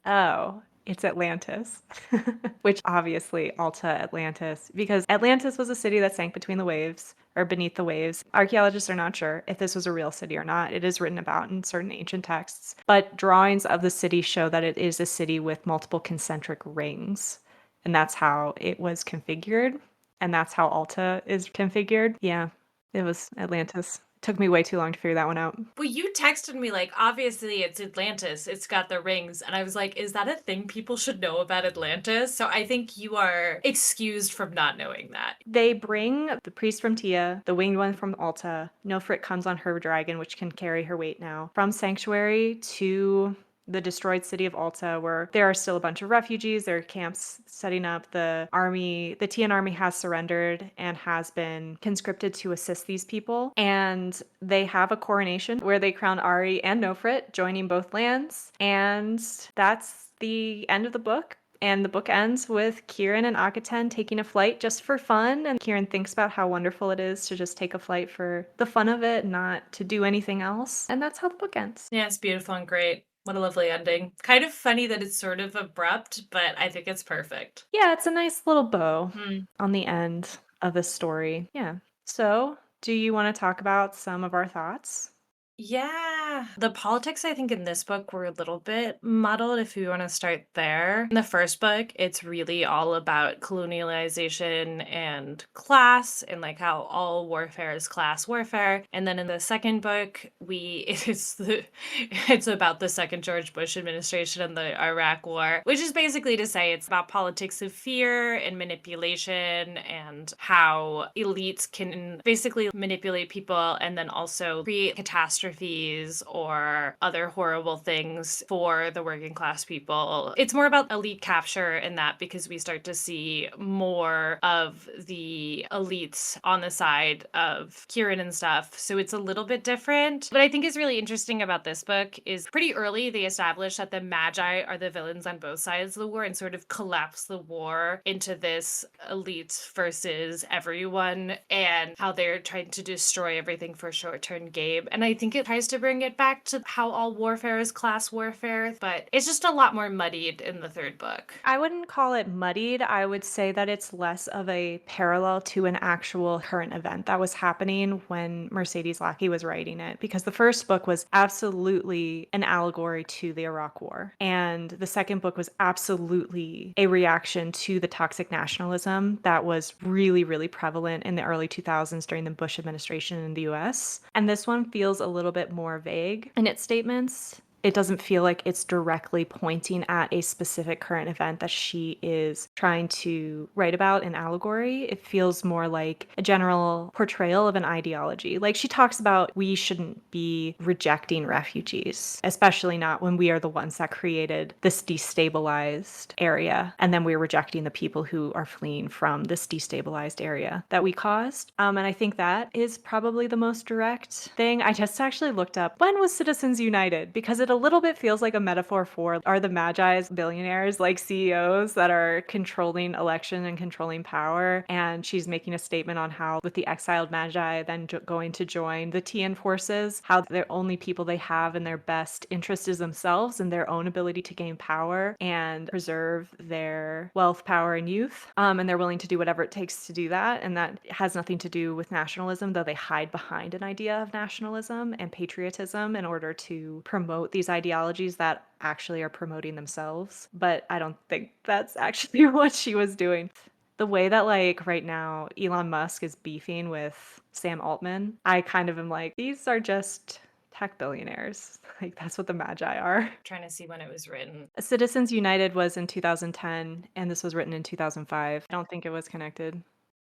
oh, it's Atlantis, which obviously Alta Atlantis, because Atlantis was a city that sank between the waves or beneath the waves. Archaeologists are not sure if this was a real city or not. It is written about in certain ancient texts, but drawings of the city show that it is a city with multiple concentric rings, and that's how it was configured, and that's how Alta is configured. Yeah, it was Atlantis. Took me way too long to figure that one out. Well, you texted me like, obviously it's Atlantis. It's got the rings. And I was like, is that a thing people should know about Atlantis? So I think you are excused from not knowing that. They bring the priest from Tia, the winged one from Alta. Nofrit comes on her dragon, which can carry her weight now, from Sanctuary to the destroyed city of Alta, where there are still a bunch of refugees. There are camps setting up. The Tian army has surrendered and has been conscripted to assist these people. And they have a coronation where they crown Ari and Nofrit, joining both lands. And that's the end of the book. And the book ends with Kieran and Akaten taking a flight just for fun. And Kieran thinks about how wonderful it is to just take a flight for the fun of it, not to do anything else. And that's how the book ends. Yeah, it's beautiful and great. What a lovely ending. Kind of funny that it's sort of abrupt, but I think it's perfect. Yeah, it's a nice little bow on the end of the story. Yeah. So, do you want to talk about some of our thoughts? Yeah. The politics, I think, in this book were a little bit muddled if we want to start there. In the first book, it's really all about colonialization and class and like how all warfare is class warfare. And then in the second book, it's about the second George Bush administration and the Iraq War, which is basically to say it's about politics of fear and manipulation and how elites can basically manipulate people and then also create catastrophes or other horrible things for the working class people. It's more about elite capture in that because we start to see more of the elites on the side of Kieran and stuff. So it's a little bit different. What I think is really interesting about this book is pretty early they establish that the Magi are the villains on both sides of the war and sort of collapse the war into this elite versus everyone and how they're trying to destroy everything for short-term gain. And I think it tries to bring it back to how all warfare is class warfare, but it's just a lot more muddied in the third book. I wouldn't call it muddied. I would say that it's less of a parallel to an actual current event that was happening when Mercedes Lackey was writing it, because the first book was absolutely an allegory to the Iraq War, and the second book was absolutely a reaction to the toxic nationalism that was really, really prevalent in the early 2000s during the Bush administration in the US. And this one feels a little bit more vague in its statements. It doesn't feel like it's directly pointing at a specific current event that she is trying to write about in allegory. It feels more like a general portrayal of an ideology. Like she talks about we shouldn't be rejecting refugees, especially not when we are the ones that created this destabilized area. And then we're rejecting the people who are fleeing from this destabilized area that we caused. And I think that is probably the most direct thing. I just actually looked up when was Citizens United, because it a little bit feels like a metaphor for are the Magi's billionaires, like CEOs that are controlling election and controlling power. And she's making a statement on how with the exiled Magi then going to join the Tian forces, how the only people they have in their best interest is themselves and their own ability to gain power and preserve their wealth, power, and youth. And they're willing to do whatever it takes to do that. And that has nothing to do with nationalism, though they hide behind an idea of nationalism and patriotism in order to promote these ideologies that actually are promoting themselves. But I don't think that's actually what she was doing. The way that like right now Elon Musk is beefing with Sam Altman, I kind of am like, these are just tech billionaires. Like, that's what the Magi are. Trying to see when it was written. Citizens United was in 2010, and this was written in 2005. I don't think it was connected.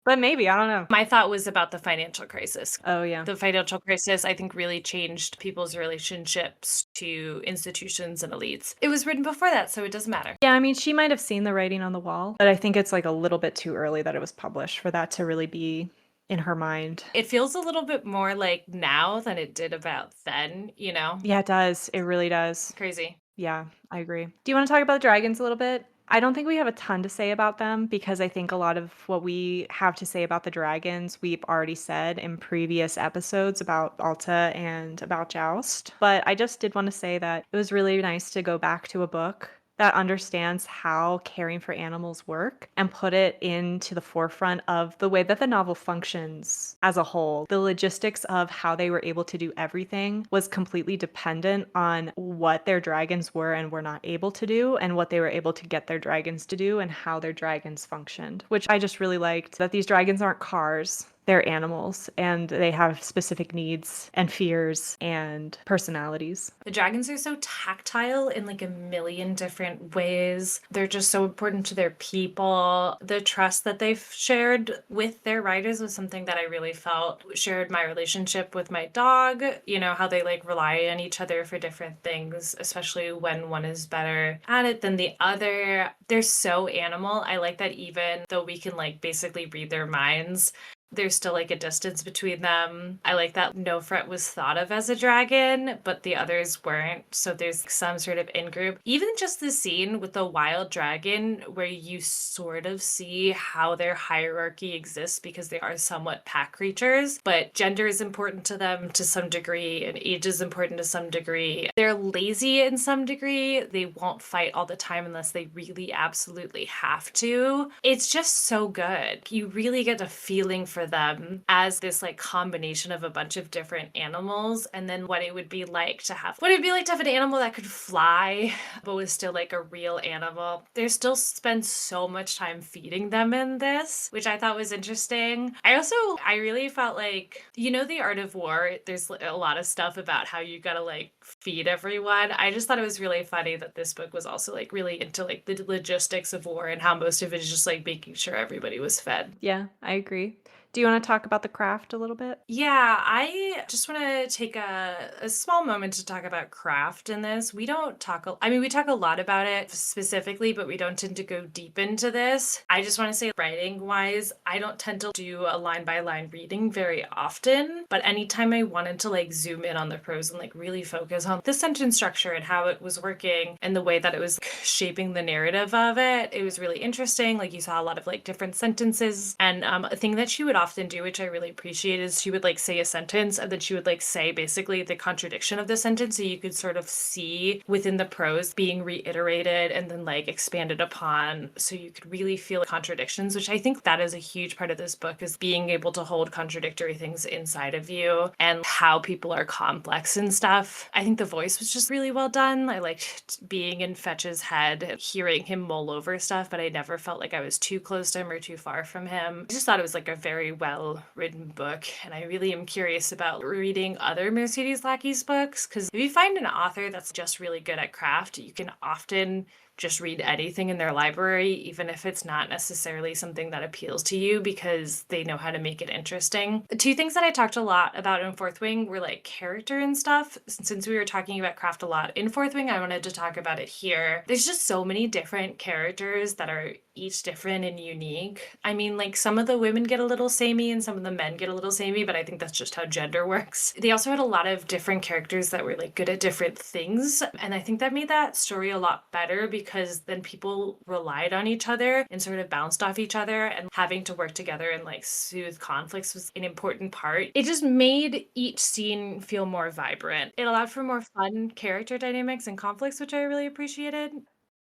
But maybe, I don't know. My thought was about the financial crisis. Oh, yeah. The financial crisis, I think, really changed people's relationships to institutions and elites. It was written before that, so it doesn't matter. Yeah, I mean, she might have seen the writing on the wall, but I think it's like a little bit too early that it was published for that to really be in her mind. It feels a little bit more like now than it did about then, you know? Yeah, it does. It really does. Crazy. Yeah, I agree. Do you want to talk about the dragons a little bit? I don't think we have a ton to say about them because I think a lot of what we have to say about the dragons we've already said in previous episodes about Alta and about Joust. But I just did want to say that it was really nice to go back to a book that understands how caring for animals work and put it into the forefront of the way that the novel functions as a whole. The logistics of how they were able to do everything was completely dependent on what their dragons were and were not able to do, and what they were able to get their dragons to do, and how their dragons functioned, which I just really liked. That these dragons aren't cars. They're animals, and they have specific needs and fears and personalities. The dragons are so tactile in like a million different ways. They're just so important to their people. The trust that they've shared with their riders was something that I really felt shared my relationship with my dog. You know, how they like rely on each other for different things, especially when one is better at it than the other. They're so animal. I like that even though we can like basically read their minds, there's still like a distance between them. I like that Nofret was thought of as a dragon, but the others weren't. So there's some sort of in-group. Even just the scene with the wild dragon where you sort of see how their hierarchy exists because they are somewhat pack creatures, but gender is important to them to some degree and age is important to some degree. They're lazy in some degree. They won't fight all the time unless they really absolutely have to. It's just so good. You really get a feeling for them as this like combination of a bunch of different animals, and then what it would be like to have an animal that could fly but was still like a real animal. They still spend so much time feeding them in this, which I thought was interesting. I really felt like, you know, the Art of War, there's a lot of stuff about how you gotta like feed everyone. I just thought it was really funny that this book was also like really into like the logistics of war and how most of it is just like making sure everybody was fed. Yeah, I agree. Do you want to talk about the craft a little bit? Yeah, I just want to take a small moment to talk about craft in this. We don't talk, I mean, we talk a lot about it specifically, but we don't tend to go deep into this. I just want to say, writing wise, I don't tend to do a line by line reading very often, but anytime I wanted to like zoom in on the prose and like really focus on the sentence structure and how it was working and the way that it was shaping the narrative of it, it was really interesting. Like you saw a lot of like different sentences, and a thing that she would often do, which I really appreciate, is she would like say a sentence and then she would like say basically the contradiction of the sentence, so you could sort of see within the prose being reiterated and then like expanded upon, so you could really feel contradictions, which I think that is a huge part of this book, is being able to hold contradictory things inside of you and how people are complex and stuff. I think the voice was just really well done. I liked being in Fetch's head, hearing him mull over stuff, but I never felt like I was too close to him or too far from him. I just thought it was like a very well written book, and I really am curious about reading other Mercedes Lackey's books, because if you find an author that's just really good at craft, you can often just read anything in their library, even if it's not necessarily something that appeals to you, because they know how to make it interesting. The two things that I talked a lot about in Fourth Wing were like character and stuff. Since we were talking about craft a lot in Fourth Wing, I wanted to talk about it here. There's just so many different characters that are each different and unique. I mean, like some of the women get a little samey and some of the men get a little samey, but I think that's just how gender works. They also had a lot of different characters that were like good at different things, and I think that made that story a lot better, because then people relied on each other and sort of bounced off each other, and having to work together and like soothe conflicts was an important part. It just made each scene feel more vibrant. It allowed for more fun character dynamics and conflicts, which I really appreciated.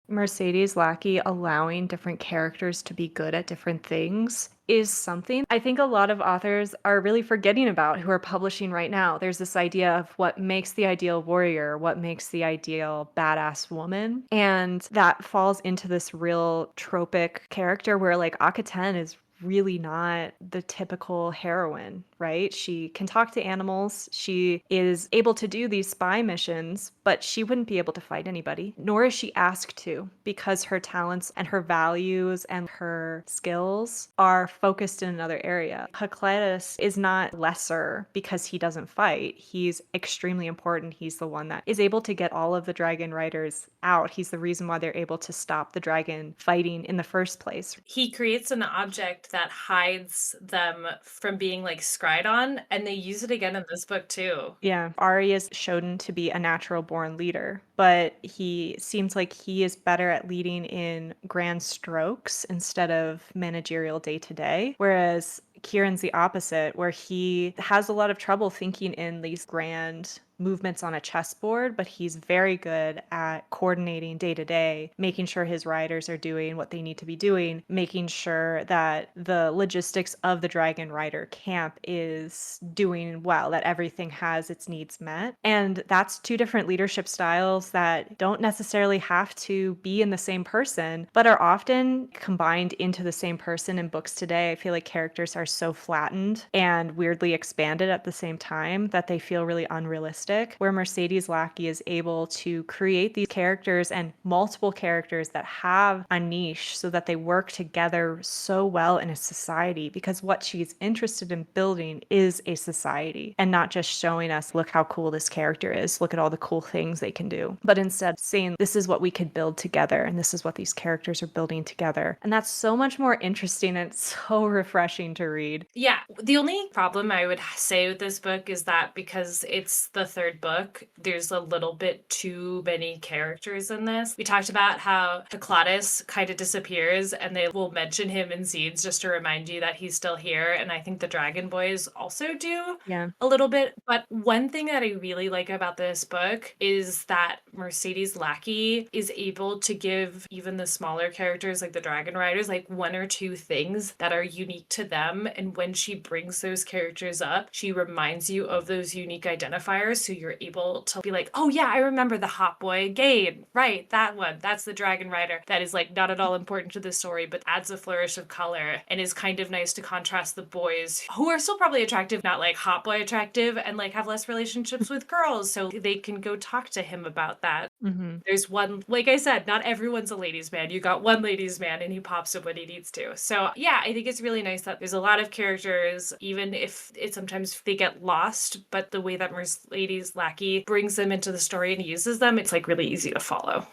Mercedes Lackey allowing different characters to be good at different things is something I think a lot of authors are really forgetting about who are publishing right now. There's this idea of what makes the ideal warrior, what makes the ideal badass woman, and that falls into this real tropic character where like Akaten is really not the typical heroine. right? She can talk to animals. She is able to do these spy missions, but she wouldn't be able to fight anybody, nor is she asked to, because her talents and her values and her skills are focused in another area. Heraclitus is not lesser because he doesn't fight. He's extremely important. He's the one that is able to get all of the dragon riders out. He's the reason why they're able to stop the dragon fighting in the first place. He creates an object that hides them from being like scryed on, and they use it again in this book too. Yeah, Ari is shown to be a natural born leader, but he seems like he is better at leading in grand strokes instead of managerial day to day. Whereas Kieran's the opposite, where he has a lot of trouble thinking in these grand movements on a chessboard, but he's very good at coordinating day to day, making sure his riders are doing what they need to be doing, making sure that the logistics of the Dragon Rider camp is doing well, that everything has its needs met. And that's two different leadership styles that don't necessarily have to be in the same person, but are often combined into the same person in books today. I feel like characters are so flattened and weirdly expanded at the same time that they feel really unrealistic, where Mercedes Lackey is able to create these characters and multiple characters that have a niche so that they work together so well in a society, because what she's interested in building is a society and not just showing us, look how cool this character is, look at all the cool things they can do, but instead saying, this is what we could build together and this is what these characters are building together. And that's so much more interesting and it's so refreshing to read. Yeah, the only problem I would say with this book is that because it's the third book, there's a little bit too many characters in this. We talked about how Heraclitus kind of disappears and they will mention him in scenes just to remind you that he's still here. And I think the Dragon Boys also do Yeah. a little bit. But one thing that I really like about this book is that Mercedes Lackey is able to give even the smaller characters like the Dragon Riders like one or two things that are unique to them. And when she brings those characters up, she reminds you of those unique identifiers. So you're able to be like, oh yeah, I remember the hot boy Gain. Right, that one. That's the Dragon Rider. That is like not at all important to the story, but adds a flourish of color and is kind of nice to contrast the boys who are still probably attractive, not like hot boy attractive, and like have less relationships with girls. So they can go talk to him about that. Mm-hmm. There's one, like I said, not everyone's a ladies' man. You got one ladies' man and he pops up when he needs to. So yeah, I think it's really nice that there's a lot of characters, even if it sometimes they get lost, but the way that Mercedes Lackey brings them into the story and uses them, it's like really easy to follow.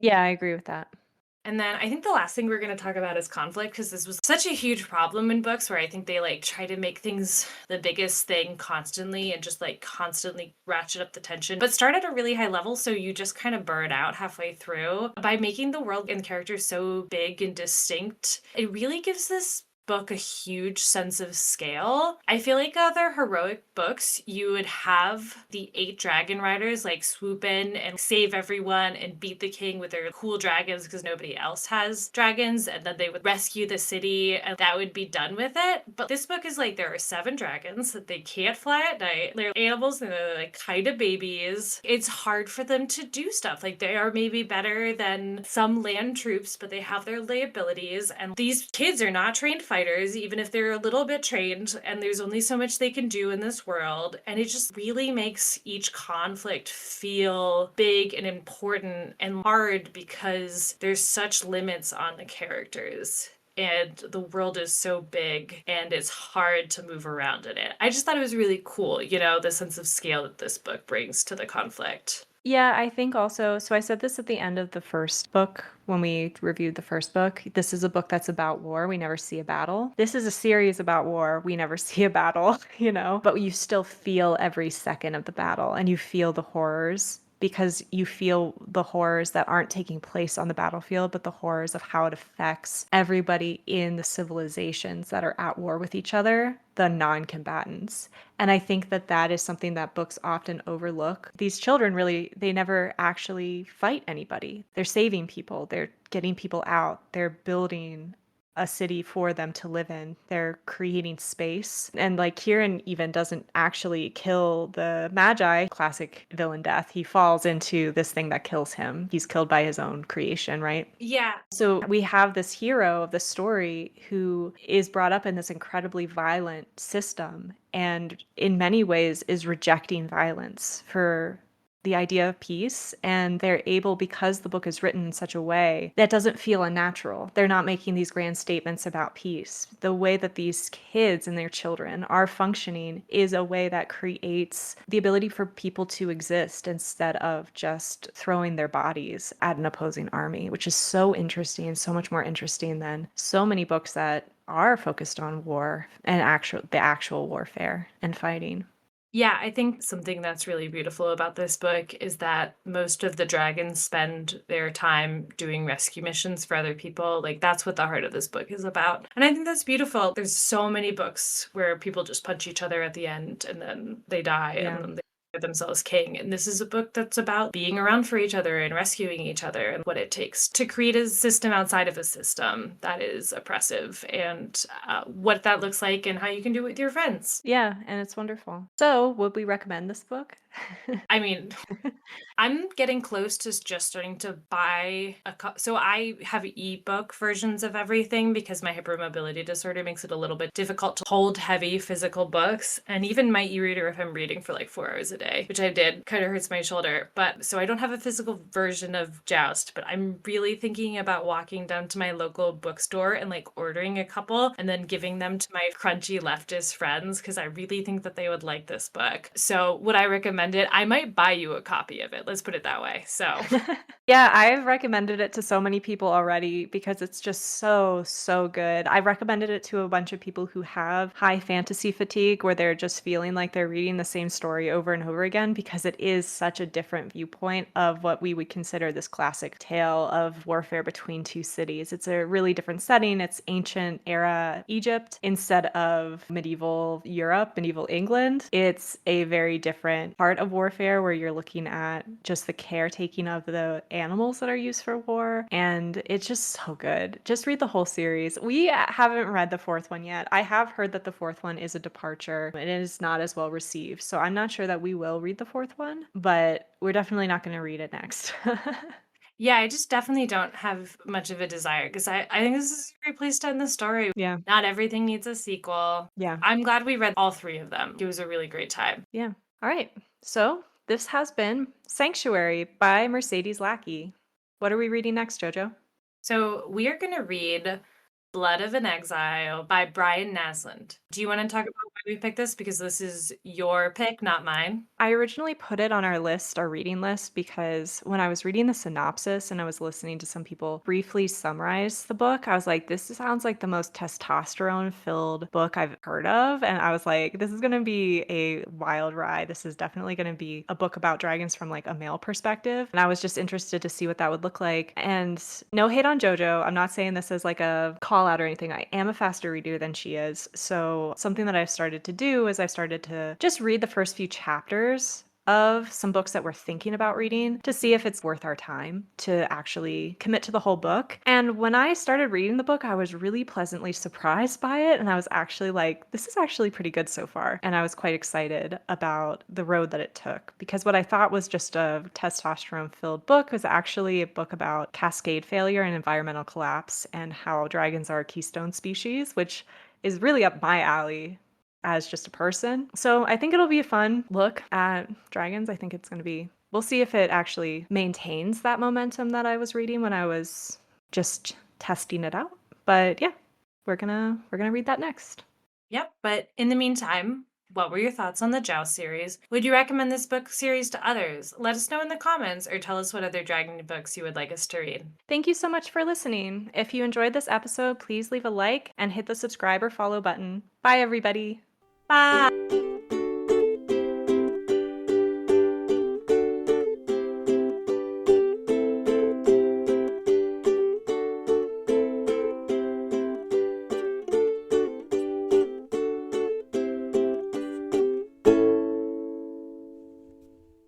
Yeah, I agree with that. And then I think the last thing we're going to talk about is conflict, because this was such a huge problem in books where I think they like try to make things the biggest thing constantly and just like constantly ratchet up the tension, but start at a really high level so you just kind of burn out halfway through. By making the world and characters so big and distinct, it really gives this book a huge sense of scale. I feel like other heroic books, you would have the 8 dragon riders like swoop in and save everyone and beat the king with their cool dragons because nobody else has dragons, and then they would rescue the city and that would be done with it. But this book is like there are 7 dragons that they can't fly at night. They're animals and they're like kind of babies. It's hard for them to do stuff. Like they are maybe better than some land troops, but they have their lay abilities, and these kids are not trained fighters, even if they're a little bit trained, and there's only so much they can do in this world. And it just really makes each conflict feel big and important and hard because there's such limits on the characters. And the world is so big and it's hard to move around in it. I just thought it was really cool, you know, the sense of scale that this book brings to the conflict. Yeah, I think also, so I said this at the end of the first book when we reviewed the first book. This is a book that's about war. We never see a battle. This is a series about war. We never see a battle, you know, but you still feel every second of the battle and you feel the horrors, because you feel the horrors that aren't taking place on the battlefield, but the horrors of how it affects everybody in the civilizations that are at war with each other, the non-combatants. And I think that that is something that books often overlook. These children really, they never actually fight anybody. They're saving people. They're getting people out. They're building a city for them to live in. They're creating space. And like Kieran even doesn't actually kill the Magi, classic villain death. He falls into this thing that kills him. He's killed by his own creation, right? Yeah. So we have this hero of the story who is brought up in this incredibly violent system and in many ways is rejecting violence for the idea of peace. And they're able, because the book is written in such a way that doesn't feel unnatural. They're not making these grand statements about peace. The way that these kids and their children are functioning is a way that creates the ability for people to exist instead of just throwing their bodies at an opposing army, which is so interesting, so much more interesting than so many books that are focused on war and the actual warfare and fighting. Yeah, I think something that's really beautiful about this book is that most of the dragons spend their time doing rescue missions for other people. Like, that's what the heart of this book is about. And I think that's beautiful. There's so many books where people just punch each other at the end and then they die Yeah. and then they declare themselves king. And this is a book that's about being around for each other and rescuing each other and what it takes to create a system outside of a system that is oppressive and what that looks like and how you can do it with your friends. Yeah, and it's wonderful. So, would we recommend this book? I mean, I'm getting close to just starting to buy so I have ebook versions of everything because my hypermobility disorder makes it a little bit difficult to hold heavy physical books. And even my e-reader, if I'm reading for like 4 hours a day, which I did, kind of hurts my shoulder. But so I don't have a physical version of Joust, but I'm really thinking about walking down to my local bookstore and like ordering a couple and then giving them to my crunchy leftist friends because I really think that they would like this book. So would I recommend it? I might buy you a copy of it. Let's put it that way. So Yeah, I've recommended it to so many people already because it's just so, so good. I've recommended it to a bunch of people who have high fantasy fatigue, where they're just feeling like they're reading the same story over and over again because it is such a different viewpoint of what we would consider this classic tale of warfare between two cities. It's a really different setting. It's ancient era Egypt instead of medieval Europe, medieval England. It's a very different part of warfare where you're looking at just the caretaking of the animals that are used for war. And it's just so good. Just read the whole series. We haven't read the fourth one yet. I have heard that the fourth one is a departure and it is not as well received. So I'm not sure that we will read the fourth one, but we're definitely not going to read it next. yeah, I just definitely don't have much of a desire because I think this is a great place to end the story. Yeah. Not everything needs a sequel. Yeah. I'm glad we read all three of them. It was a really great time. Yeah. All right. So this has been Sanctuary by Mercedes Lackey. What are we reading next, Jojo? So we are going to read Blood of an Exile by Brian Naslund. Do you want to talk about why we picked this? Because this is your pick, not mine. I originally put it on our list, our reading list, because when I was reading the synopsis and I was listening to some people briefly summarize the book, I was like, this sounds like the most testosterone-filled book I've heard of. And I was like, this is going to be a wild ride. This is definitely going to be a book about dragons from like a male perspective. And I was just interested to see what that would look like. And no hate on JoJo. I'm not saying this as like a call out or anything. I am a faster reader than she is. So something that I've started to do is I've started to just read the first few chapters of some books that we're thinking about reading to see if it's worth our time to actually commit to the whole book. And when I started reading the book, I was really pleasantly surprised by it. And I was actually like, this is actually pretty good so far. And I was quite excited about the road that it took because what I thought was just a testosterone filled book was actually a book about cascade failure and environmental collapse and how dragons are a keystone species, which is really up my alley as just a person. So I think it'll be a fun look at dragons. I think it's going to be, we'll see if it actually maintains that momentum that I was reading when I was just testing it out. But yeah, we're going to read that next. Yep. But in the meantime, what were your thoughts on the Joust series? Would you recommend this book series to others? Let us know in the comments or tell us what other dragon books you would like us to read. Thank you so much for listening. If you enjoyed this episode, please leave a like and hit the subscribe or follow button. Bye, everybody. Bye.